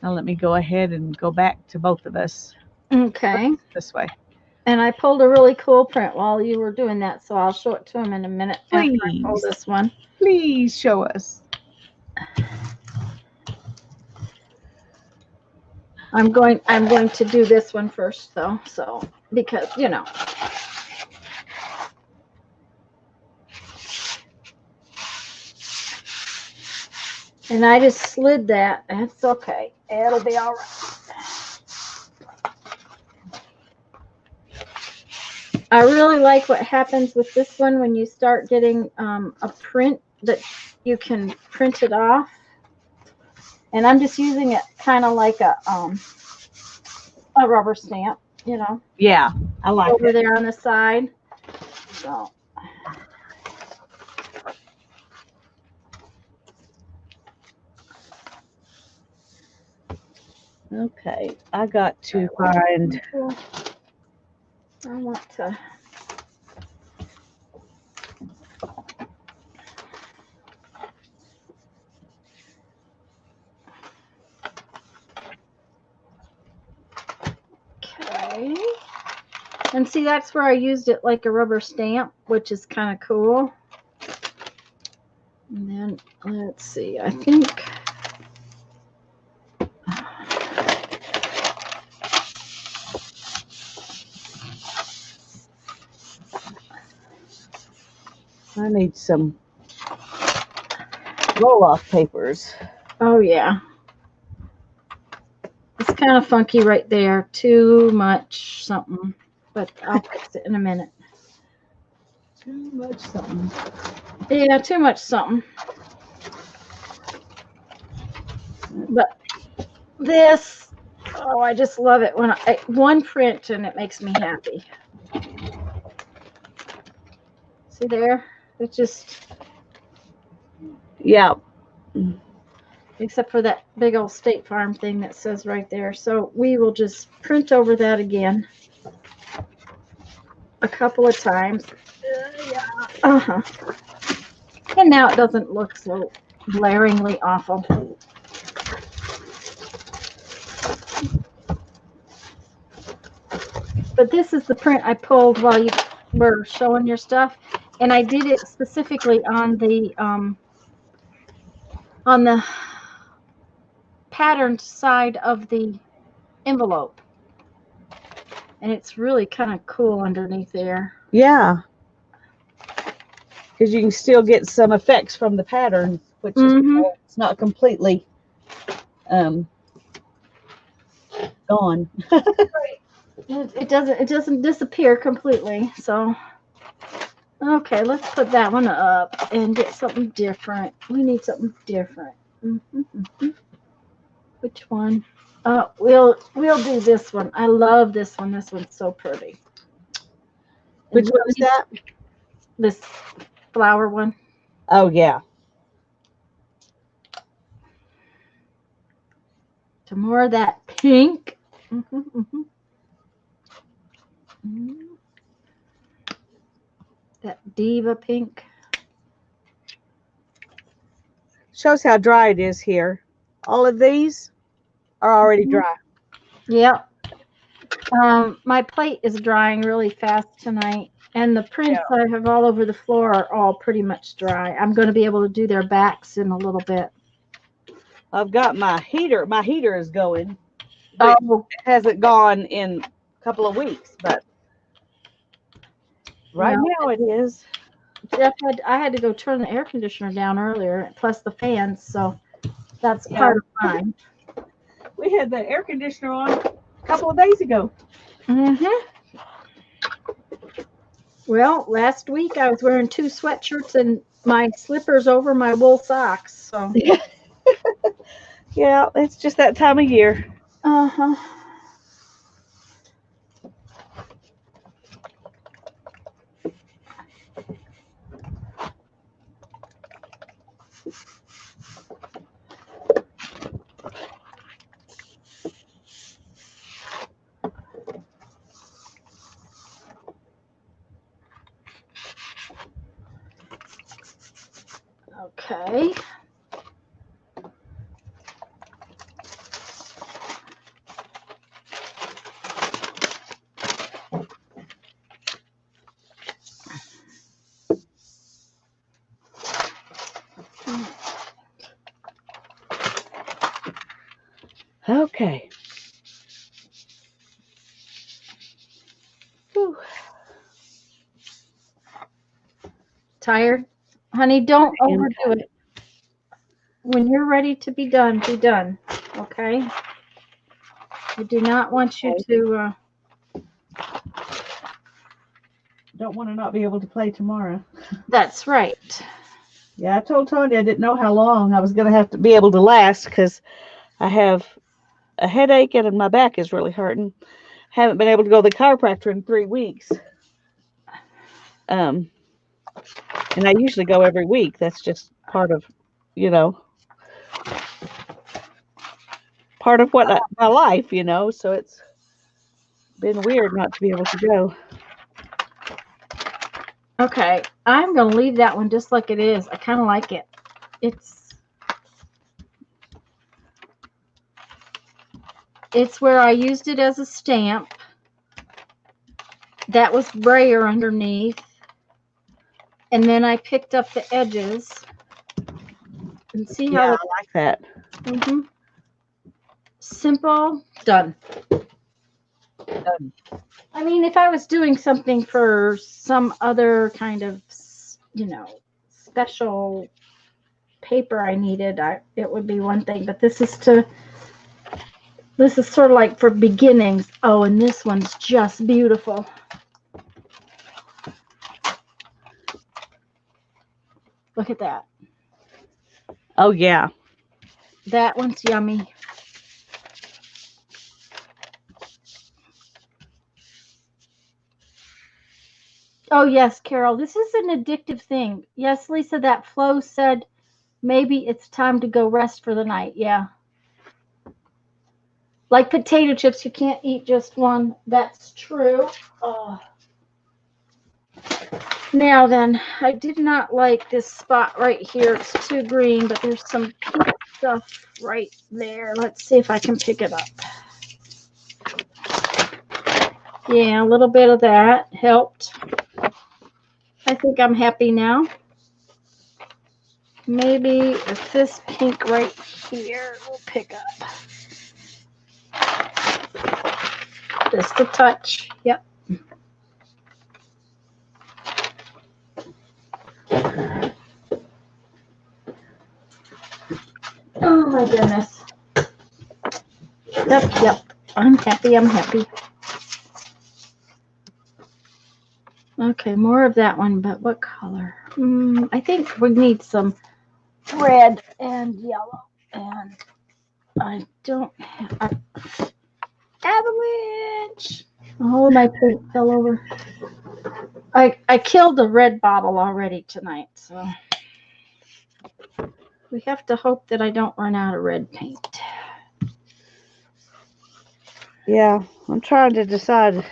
Now let me go ahead and go back to both of us. Okay. This way. And I pulled a really cool print while you were doing that, so I'll show it to him in a minute after I pull this one. Please show us. I'm going to do this one first though, so because and I just slid that. That's okay. It'll be all right. I really like what happens with this one when you start getting a print that you can print it off. And I'm just using it kind of like a rubber stamp, Yeah, I like over it. there on the side. So. Okay, I got to find. I want to. Okay. And see, that's where I used it like a rubber stamp, which is kind of cool. And then, let's see, I think. I need some roll-off papers. Oh, yeah. It's kind of funky right there. Too much something. But I'll fix it in a minute. Too much something. Yeah, too much something. But this, oh, I just love it when one print and it makes me happy. See there? It's just, yeah. Except for that big old State Farm thing that says right there. So we will just print over that again a couple of times. Yeah. Uh-huh. And now it doesn't look so blaringly awful. But this is the print I pulled while you were showing your stuff. And I did it specifically on the patterned side of the envelope. And it's really kind of cool underneath there. Yeah. Because you can still get some effects from the pattern, which is cool. It's not completely gone. It doesn't disappear completely. So okay, let's put that one up and get something different. We need something different. Which one? We'll do this one. I love this one. This one's so pretty. Which one is that? This flower one. Oh, yeah. To more of that pink. That diva pink. Shows how dry it is here. All of these are already dry. Yep. My plate is drying really fast tonight, and the prints I have all over the floor are all pretty much dry. I'm going to be able to do their backs in a little bit. I've got my heater. My heater is going. Oh, it hasn't gone in a couple of weeks, but right now it is. Jeff I had to go turn the air conditioner down earlier, plus the fans, so that's part of mine. We had the air conditioner on a couple of days ago. Well, last week I was wearing 2 sweatshirts and my slippers over my wool socks. So, Yeah, it's just that time of year. uh-huh. Okay. Okay. Whew. Tired? Honey, don't I am overdo it. When you're ready to be done, be done. Okay? I do not want you Okay. to Don't want to not be able to play tomorrow. that's right. Yeah, I told Tony I didn't know how long I was going to have to be able to last because I have a headache and my back is really hurting. Haven't been able to go to the chiropractor in 3 weeks. Um, and I usually go every week. That's just part of, you know, part of my life, So it's been weird not to be able to go. Okay. I'm going to leave that one just like it is. I kind of like it. It's where I used it as a stamp. That was brayer underneath. And then I picked up the edges. And see Yeah, how I like that. Simple, done. I mean, if I was doing something for some other kind of, special paper I needed, it would be one thing. But this is sort of like for beginnings. Oh, and this one's just beautiful. Look at that. Oh, yeah. That one's yummy. Oh, yes, Carol, this is an addictive thing. Yes, Lisa, that Flo said maybe it's time to go rest for the night. Yeah. Like potato chips, you can't eat just one. That's true. Oh. Now then, I did not like this spot right here. It's too green, but there's some pink stuff right there. Let's see if I can pick it up. Yeah, a little bit of that helped. I think I'm happy now. Maybe if this pink right here will pick up. Just a touch. Yep. Oh my goodness. Yep. I'm happy. Okay, more of that one, but what color? I think we need some red and yellow. And I don't have avalanche. Oh, my paint fell over. I killed a red bottle already tonight, so we have to hope that I don't run out of red paint. Yeah, I'm trying to decide.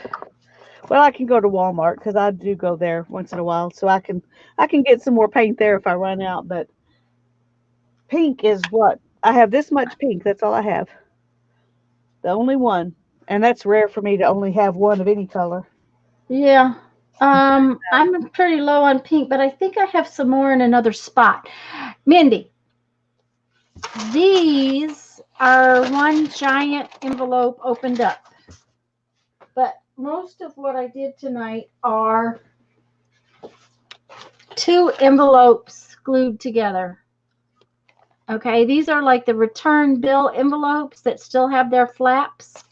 Well, I can go to Walmart because I do go there once in a while, so I can get some more paint there if I run out. But pink is what I have. This much pink. That's all I have. The only one, and that's rare for me to only have one of any color. Yeah. I'm pretty low on pink, but I think I have some more in another spot. Mindy, these are one giant envelope opened up. But most of what I did tonight are 2 envelopes glued together. Okay, these are like the return bill envelopes that still have their flaps.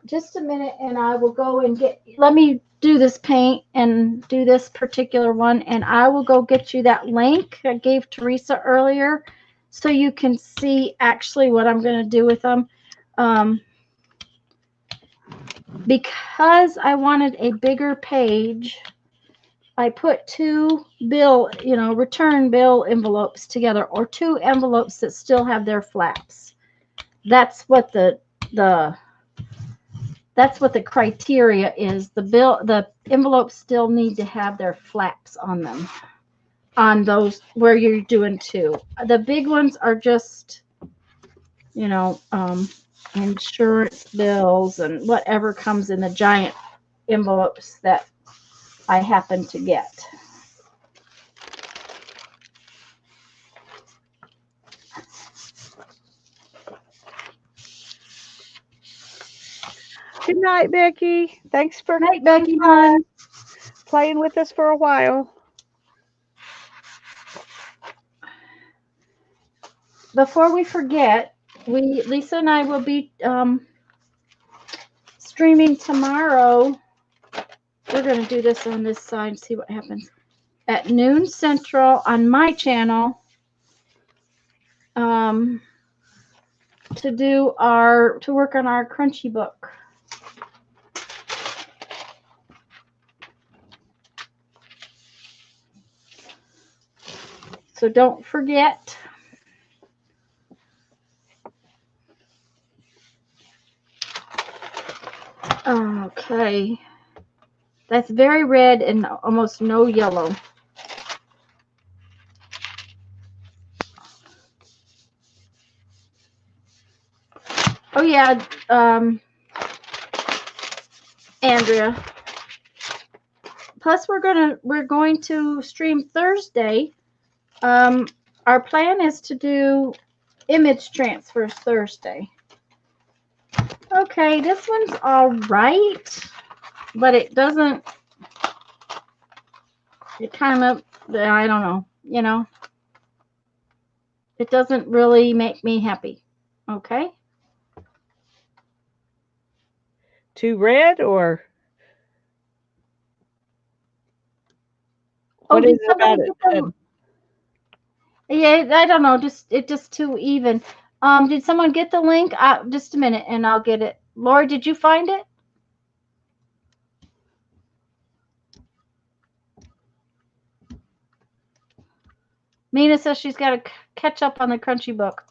Just a minute and I will go and let me do this paint and do this particular one, and I will go get you that link I gave Teresa earlier so you can see actually what I'm going to do with them. Because I wanted a bigger page, I put two return bill envelopes together, or two envelopes that still have their flaps. That's what the criteria is. The envelopes still need to have their flaps on them, on those where you're doing two. The big ones are just, insurance bills and whatever comes in the giant envelopes that I happen to get. Good night, Becky. Thanks for Night, Becky, hon. playing with us for a while. Before we forget, Lisa and I will be streaming tomorrow. We're going to do this on this side, see what happens. At noon Central on my channel, to work on our crunchy book. So don't forget. Okay. That's very red and almost no yellow. Oh yeah, Andrea. Plus we're going to stream Thursday. Our plan is to do image transfers Thursday. Okay, this one's all right, but it doesn't, it kind of, I don't know, it doesn't really make me happy. Okay. Too red, or what is it about it? Yeah, I don't know. It's just too even. Did someone get the link? Just a minute, and I'll get it. Lori, did you find it? Mina says she's got to catch up on the crunchy book.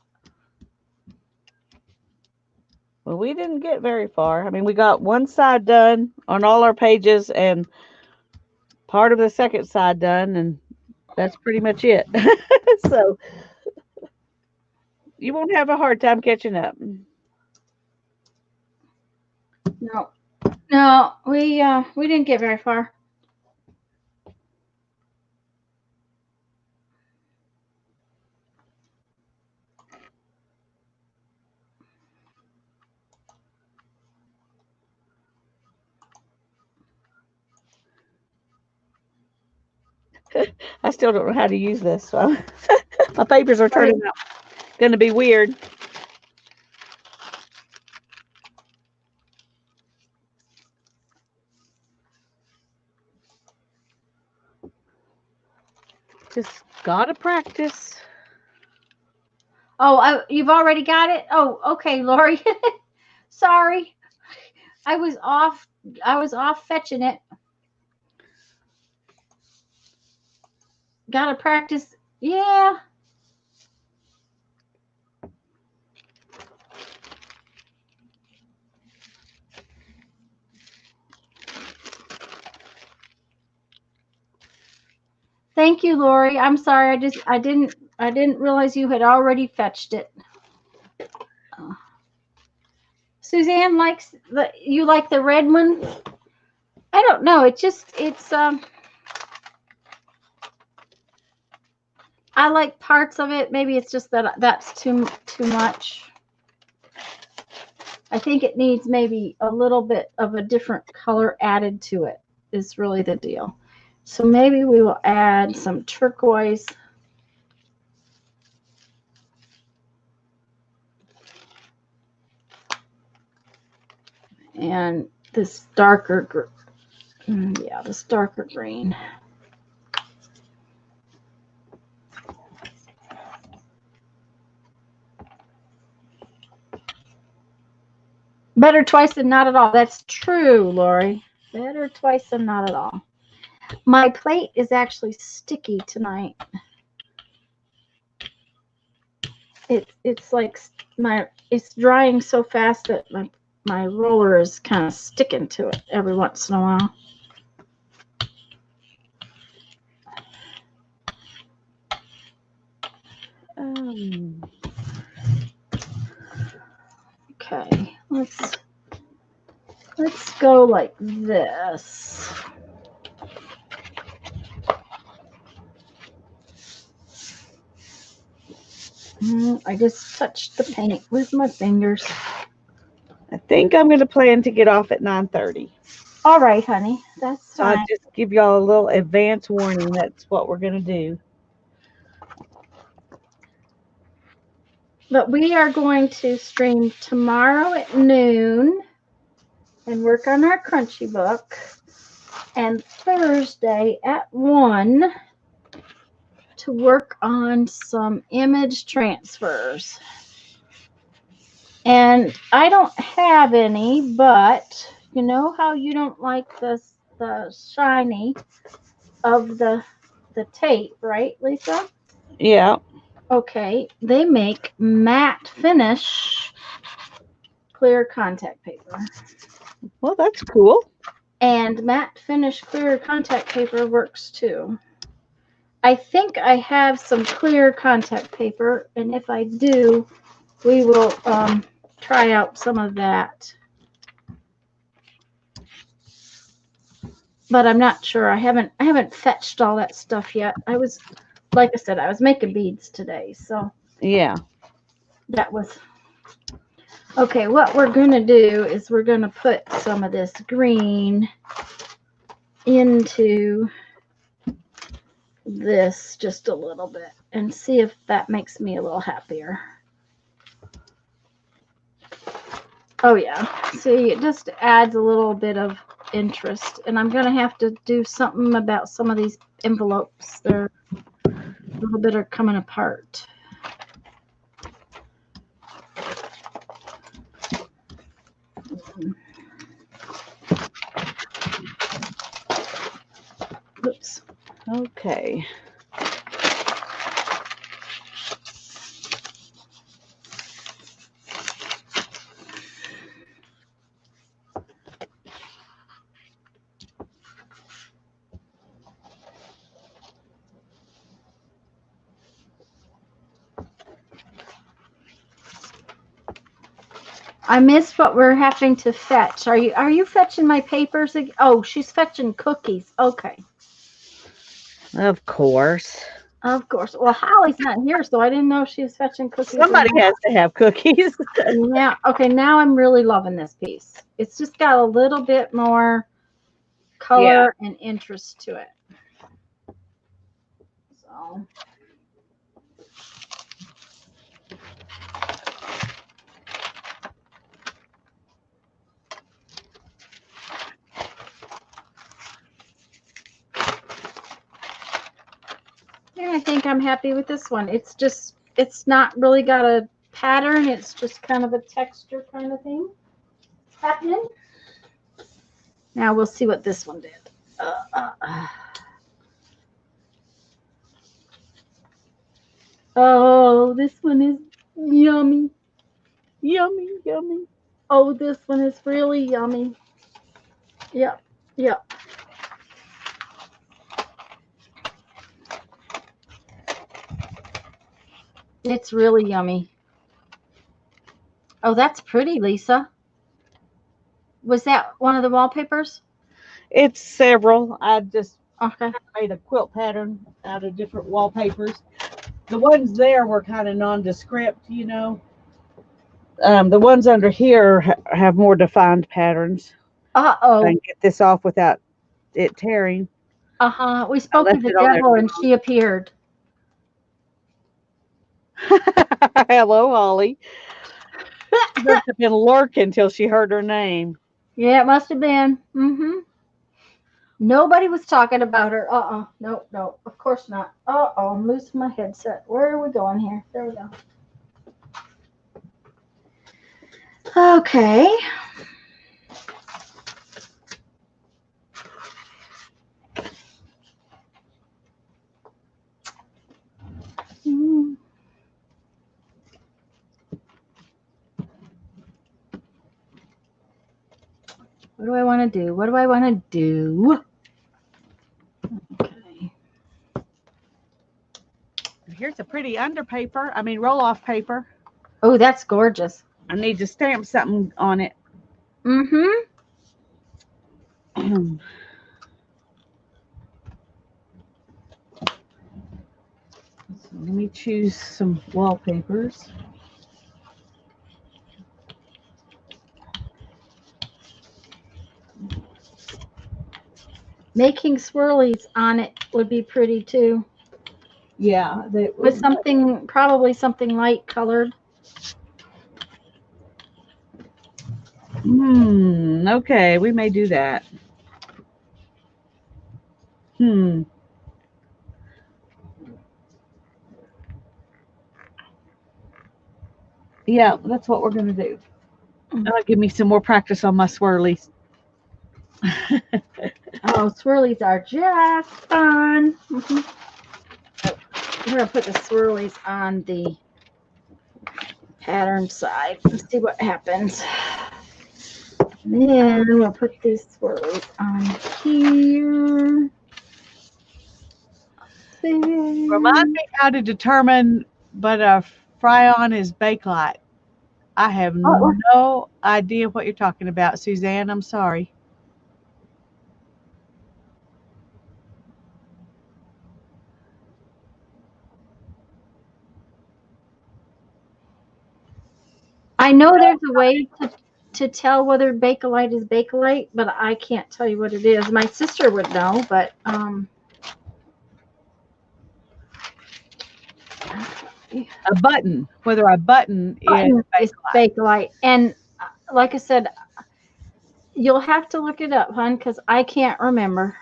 Well, we didn't get very far. I mean, we got one side done on all our pages and part of the second side done, and that's pretty much it. So you won't have a hard time catching up. No, we didn't get very far. I still don't know how to use this, so my papers are turning out going to be weird. Just gotta practice. Oh, you've already got it? Oh, okay, Lori. Sorry. I was off fetching it. Gotta practice. Yeah. Thank you, Lori. I'm sorry. I didn't realize you had already fetched it. Suzanne you like the red one? I don't know. I like parts of it. Maybe it's just that's too much. I think it needs maybe a little bit of a different color added to it, is really the deal. So maybe we will add some turquoise. And this darker Yeah, this darker green. Better twice than not at all. That's true, Lori. Better twice than not at all. My plate is actually sticky tonight. It's like it's drying so fast that my roller is kind of sticking to it every once in a while. Okay, let's go like this. I just touched the paint with my fingers. I think I'm going to plan to get off at 9:30. All right, honey, that's So I'll fine. just give y'all a little advance warning. That's what we're going to do. But we are going to stream tomorrow at noon and work on our crunchy book, and Thursday at 1 to work on some image transfers. And I don't have any, but you know how you don't like the shiny of the tape, right, Lisa? Yeah. Okay, they make matte finish clear contact paper. Well, that's cool. And matte finish clear contact paper works too. I think I have some clear contact paper, and if I do, we will try out some of that. But I'm not sure. I haven't fetched all that stuff yet. Like I said, I was making beads today, so yeah. That was okay. What we're gonna do is we're gonna put some of this green into this just a little bit and see if that makes me a little happier. Oh yeah, see, it just adds a little bit of interest, and I'm gonna have to do something about some of these envelopes. They're a little bit are coming apart. Oops. Okay. I missed what we're having to fetch. Are you fetching my papers? Oh, she's fetching cookies. Okay. Of course. Of course. Well, Holly's not here, so I didn't know she was fetching cookies. Somebody has to have cookies. Yeah. Okay. Now I'm really loving this piece. It's just got a little bit more color and interest to it. So. Yeah, I think I'm happy with this one. It's not really got a pattern. It's just kind of a texture kind of thing happening. Now we'll see what this one did. Oh, this one is yummy. Yummy, yummy. Oh, this one is really yummy. Yep, yep. It's really yummy. Oh, that's pretty, Lisa. Was that one of the wallpapers? It's several. I just Okay. made a quilt pattern out of different wallpapers. The ones there were kind of nondescript, you know. The ones under here have more defined patterns. Uh-oh. I can get this off without it tearing. Uh-huh. We spoke to left the it on there devil too and she appeared. Hello, Holly. Must have been lurking until she heard her name. Yeah, it must have been. Mm-hmm. Nobody was talking about her. No, no, of course not. I'm losing my headset. Where are we going here? There we go. Okay. What do I want to do? What do I want to do? Okay. Here's a pretty roll-off paper. Oh, that's gorgeous. I need to stamp something on it. Mm-hmm. So let me choose some wallpapers. Making swirlies on it would be pretty too. Yeah, With something, probably something light colored. Okay, we may do that. Yeah, that's what we're going to do. That'll give me some more practice on my swirlies. Oh, swirlies are just fun. We're going to put the swirlies on the pattern side and see what happens. Then we'll put these swirlies on here. Remind me how to determine whether a fry-on is Bakelite. I have no idea what you're talking about, Suzanne. I'm sorry. I know there's a way to tell whether Bakelite is Bakelite, but I can't tell you what it is. My sister would know, but A button, whether a button is Bakelite. And like I said, you'll have to look it up, hon, because I can't remember.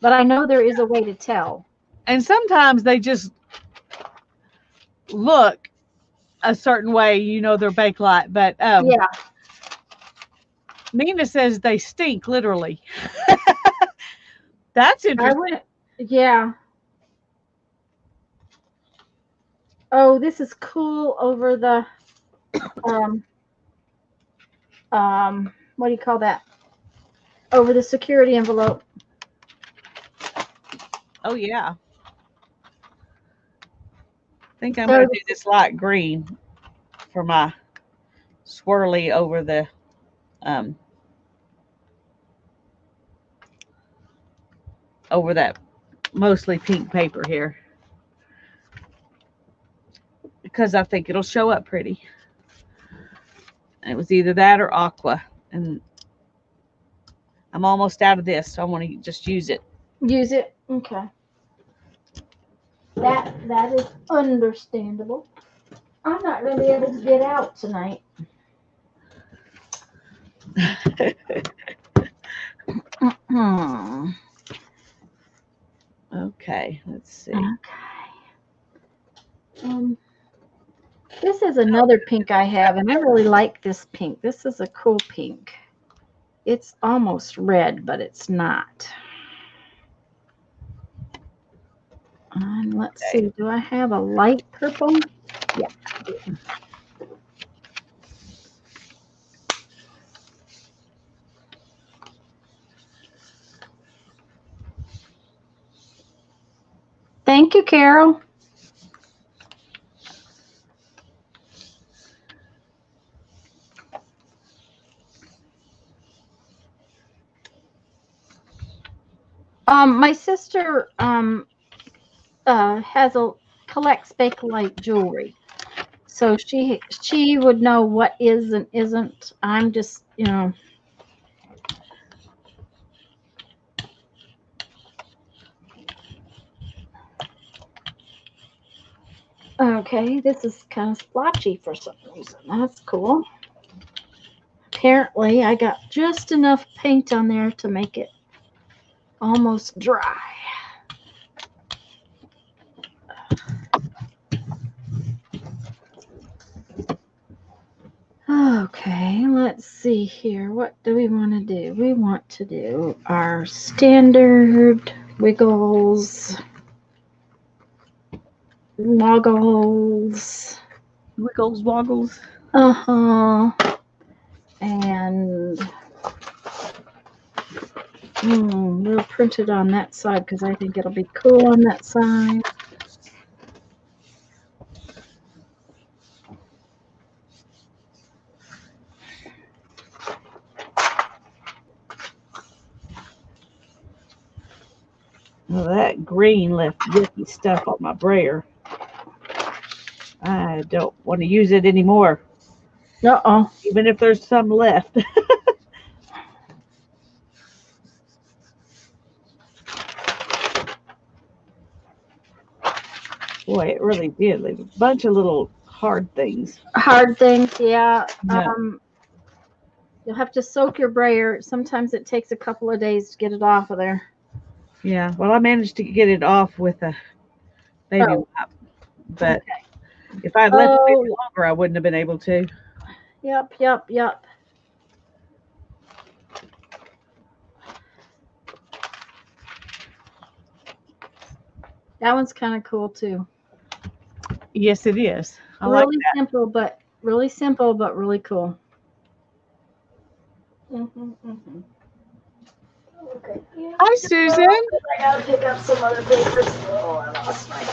But I know there is a way to tell. And sometimes they just look a certain way, they're Bakelite. But yeah. Nina says they stink, literally. That's interesting. Yeah. Oh, this is cool over the what do you call that? Over the security envelope. Oh yeah. I think I'm going to do this light green for my swirly over the over that mostly pink paper here, because I think it'll show up pretty. And it was either that or aqua, and I'm almost out of this, so I want to just use it. Use it? Okay. That is understandable. I'm not going to be able to get out tonight. Okay, let's see. Okay. This is another pink I have, and I really like this pink. This is a cool pink. It's almost red, but it's not. And let's see, do I have a light purple? Yeah, I do. Thank you, Carol. My sister collects Bakelite jewelry, so she would know what is and isn't. I'm just, Okay, this is kind of splotchy for some reason. That's cool. Apparently, I got just enough paint on there to make it almost dry. Okay, let's see here. What do we want to do? We want to do our standard wiggles, woggles. Wiggles, woggles. Uh-huh. And we'll print it on that side because I think it'll be cool on that side. Well, that green left yucky stuff on my brayer. I don't want to use it anymore, Uh-oh. even if there's some left. Boy, it really did leave a bunch of little hard things. Hard things, yeah. Yeah. You'll have to soak your brayer. Sometimes it takes a couple of days to get it off of there. Yeah, well, I managed to get it off with a baby wipe, but if I had left it any longer, I wouldn't have been able to. Yep. That one's kind of cool too. Yes, it is. I really like that. simple, but really cool. Okay. Yeah. Hi, Susan. I gotta pick up some other papers. Oh, I lost my.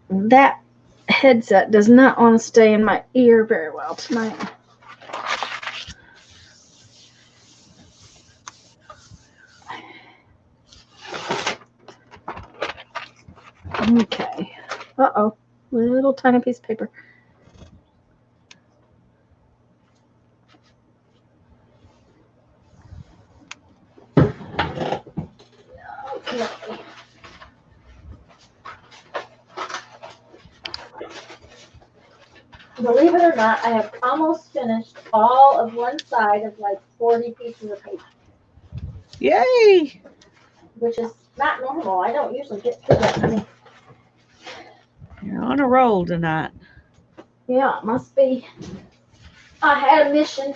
That headset does not want to stay in my ear very well tonight. Okay. Uh-oh. Little tiny piece of paper. Okay. Believe it or not, I have almost finished all of one side of like 40 pieces of paper. Yay! Which is not normal. I don't usually get through that many. You're on a roll tonight. Yeah, it must be. I had a mission.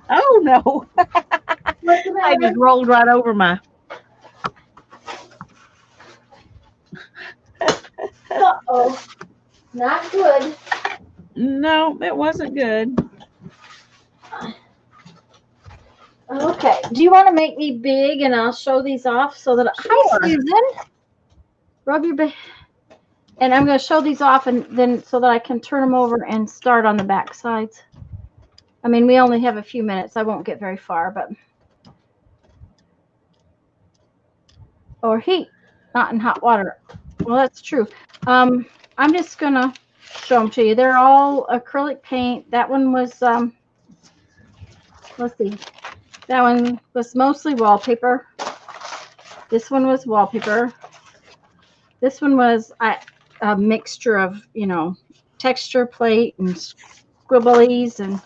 Oh no! What's the I matter? just rolled right over my. Uh-oh. Not good. No, it wasn't good. Okay. Do you want to make me big and I'll show these off so that Sure. Hi, Susan. Rub your back. And I'm going to show these off and then so that I can turn them over and start on the back sides. I mean, we only have a few minutes. I won't get very far, but or heat, not in hot water. Well, that's true. I'm just going to show them to you. They're all acrylic paint. That one was let's see. That one was mostly wallpaper. This one was wallpaper. This one was a mixture of, texture plate and scribblies and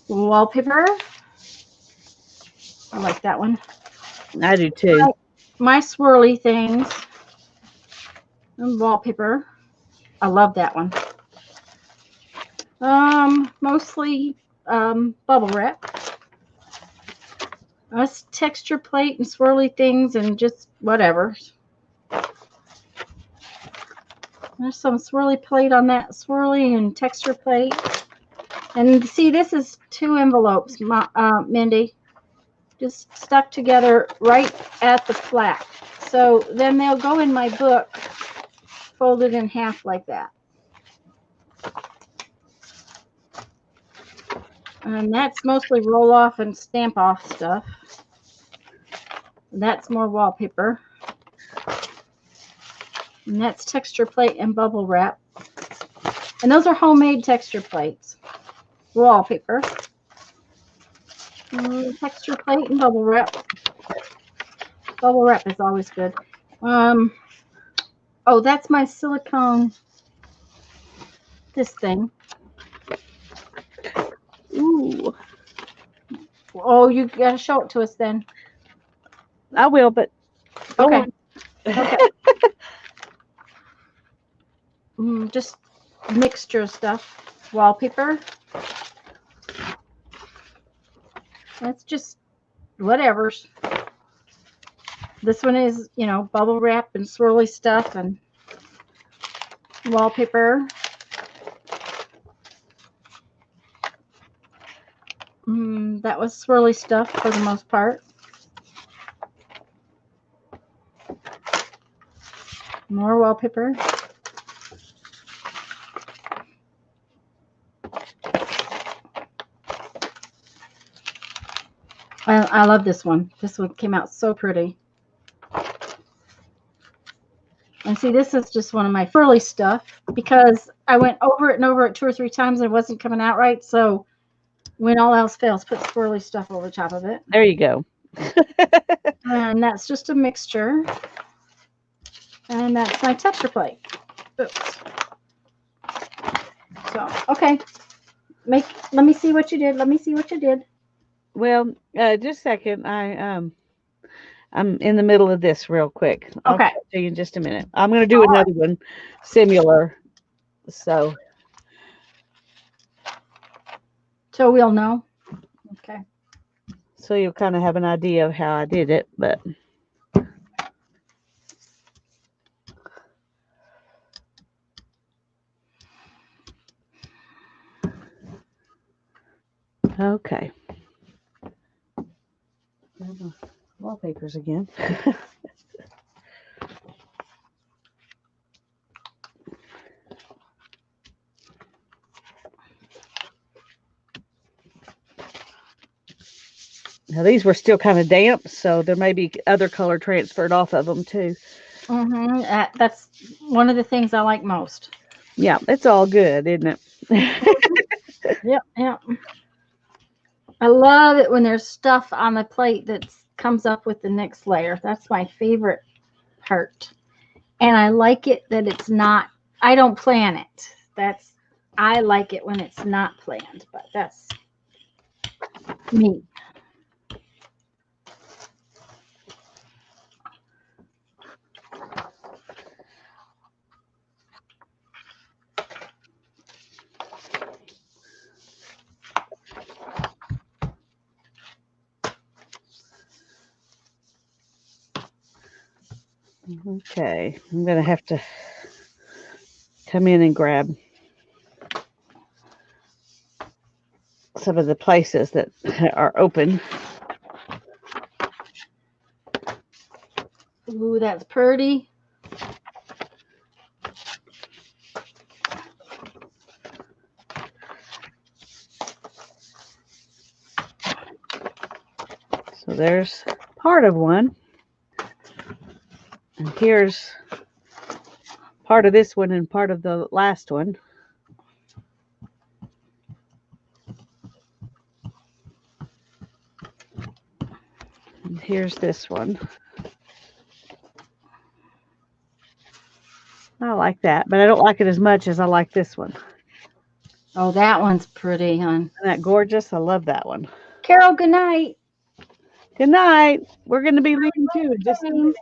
wallpaper. I like that one. I do too. My swirly things and wallpaper. I love that one. Mostly bubble wrap. Us texture plate and swirly things and just whatever. There's some swirly plate on that, swirly and texture plate. And see, this is 2 envelopes, Mindy, just stuck together right at the flap. So then they'll go in my book, folded in half like that. And that's mostly roll off and stamp off stuff. That's more wallpaper. And that's texture plate and bubble wrap. And those are homemade texture plates. Wallpaper. Texture plate and bubble wrap. Bubble wrap is always good. Oh, that's my silicone. This thing. Ooh, Oh, you gotta show it to us then. I will, but go Okay. on. Okay. Just mixture of stuff. Wallpaper. That's just whatever's. This one is, bubble wrap and swirly stuff and wallpaper. That was swirly stuff for the most part. More wallpaper. I love this one. This one came out so pretty. And see, this is just one of my swirly stuff because I went over it and over it 2 or 3 times and it wasn't coming out right. So when all else fails, put swirly stuff over top of it. There you go. And that's just a mixture. And that's my texture plate. Oops. So, okay. Let me see what you did. Let me see what you did. Well, just a second. I'm in the middle of this real quick. I'll Okay. talk to you in just a minute. I'm going to do another one similar. So we'll know. Okay. so you'll kind of have an idea of how I did it, but okay. Wallpapers again. Now these were still kind of damp, so there may be other color transferred off of them too. That's one of the things I like most. Yeah, it's all good, isn't it? Yep. I love it when there's stuff on the plate that comes up with the next layer. That's my favorite part. And I like it that it's not, I don't plan it. I like it when it's not planned, but that's me. Okay, I'm going to have to come in and grab some of the places that are open. Ooh, that's pretty. So there's part of one. And here's part of this one and part of the last one. And here's this one. I like that, but I don't like it as much as I like this one. Oh, that one's pretty, hon. Isn't that gorgeous? I love that one. Carol, good night. Good night. We're going to be leaving too in just a minute.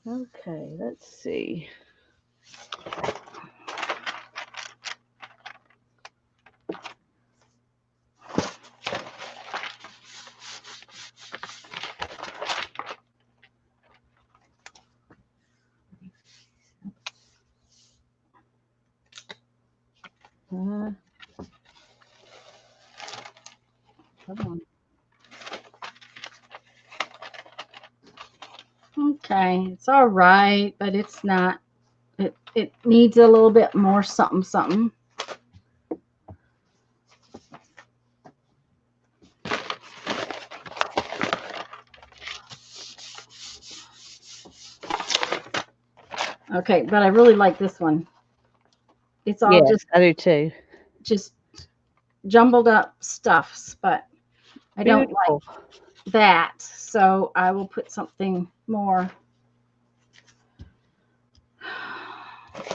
Okay, let's see. Come on. Okay, it's all right, but it's not It needs a little bit more something something. Okay, but I really like this one. It's all Yeah, I do too. just jumbled up stuffs, but I don't like Beautiful. that, so I will put something more.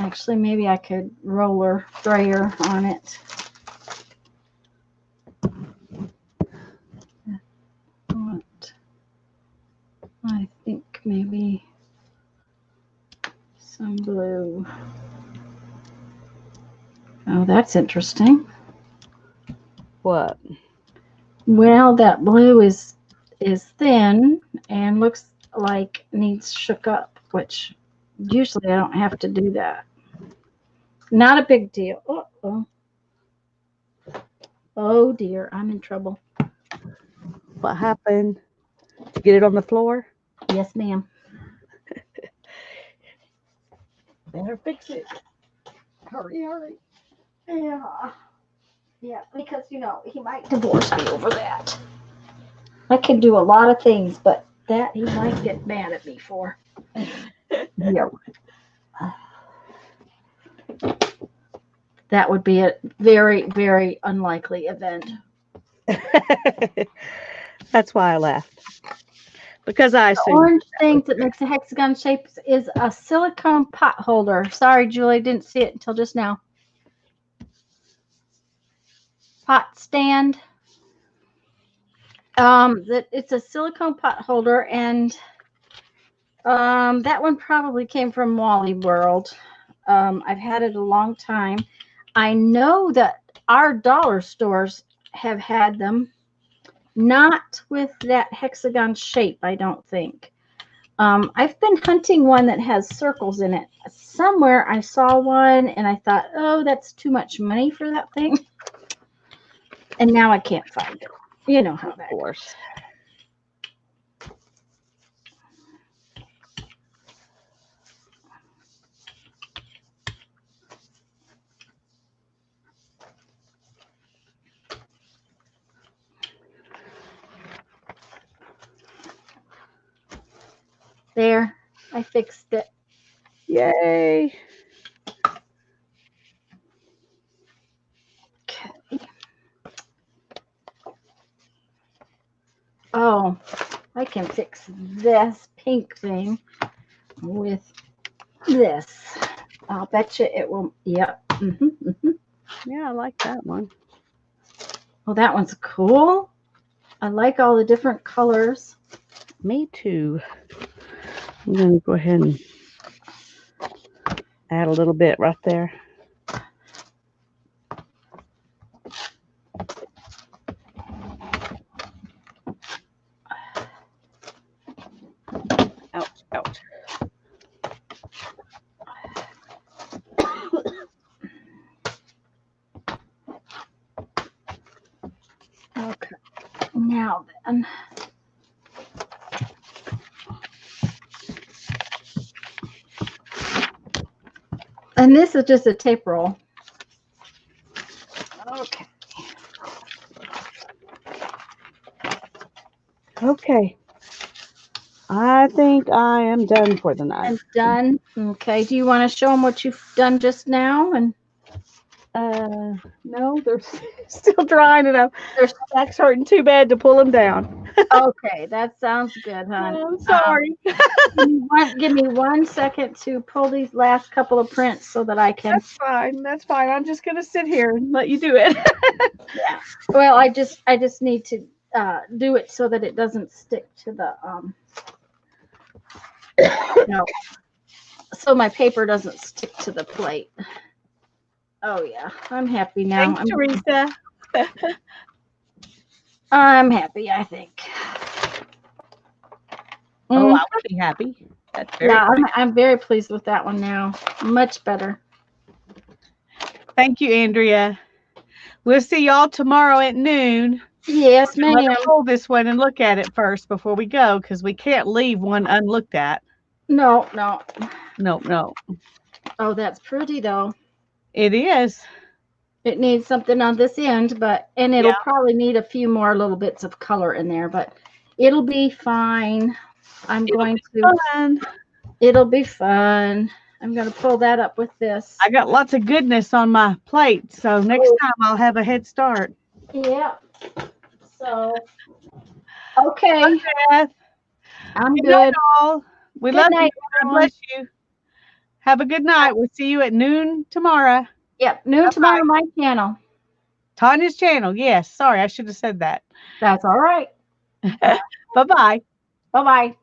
Actually, maybe I could roller sprayer on it. What? I think maybe some blue. Oh, that's interesting. What? Well, that blue is thin and looks like needs shook up, which usually I don't have to do that. Not a big deal. Uh-oh. Oh dear, I'm in trouble. What happened? Did you get it on the floor? Yes, ma'am. Better fix it. Hurry, hurry. Yeah. Yeah, because he might divorce me over that. I can do a lot of things, but that he might get mad at me for. Yeah. That would be a very, very unlikely event. That's why I laughed. Because I The assumed. orange thing that makes a hexagon shape is a silicone pot holder. Sorry, Julie, didn't see it until just now. Pot stand. It's a silicone pot holder, and that one probably came from Wally World. I've had it a long time. I know that our dollar stores have had them, not with that hexagon shape, I don't think. I've been hunting one that has circles in it. Somewhere I saw one and I thought, oh, that's too much money for that thing. And now I can't find it. You know how that Of course. There, I fixed it. Yay. Okay. Oh, I can fix this pink thing with this. I'll bet you it will. Yep. Yeah, I like that one. Well, that one's cool. I like all the different colors. Me too. I'm going to go ahead and add a little bit right there. Ouch, ouch. Okay. Now then. And this is just a tape roll. Okay. Okay. I think I am done for the night. I'm done. Okay. Do you want to show them what you've done just now? And no, they're still drying it up. Their back's hurting too bad to pull them down. okay, that sounds good, hon. I'm sorry. Give me 1 second to pull these last couple of prints so that I can. That's fine. That's fine. I'm just gonna sit here and let you do it. Yeah. Well, I just need to do it so that it doesn't stick to the no. So my paper doesn't stick to the plate. Oh yeah, I'm happy now. Thanks, Teresa. I'm happy, I think. Oh, I would be happy. That's very yeah, I'm very pleased with that one now. Much better. Thank you, Andrea. We'll see y'all tomorrow at noon. Yes, ma'am. Let's pull this one and look at it first before we go, because we can't leave one unlooked at. No. No. Oh, that's pretty though. It is. It needs something on this end, and it'll Yeah. probably need a few more little bits of color in there, but it'll be fine. Fun. It'll be fun. I'm going to pull that up with this. I got lots of goodness on my plate, so next time I'll have a head start. Yeah. So, okay. Beth, I'm good night, good. all. We Good love night, you. God everyone. bless you. Have a good night. We'll see you at noon tomorrow. Yep. Noon tomorrow, my channel. Tanya's channel. Yes. Sorry, I should have said that. That's all right. Bye-bye. Bye-bye.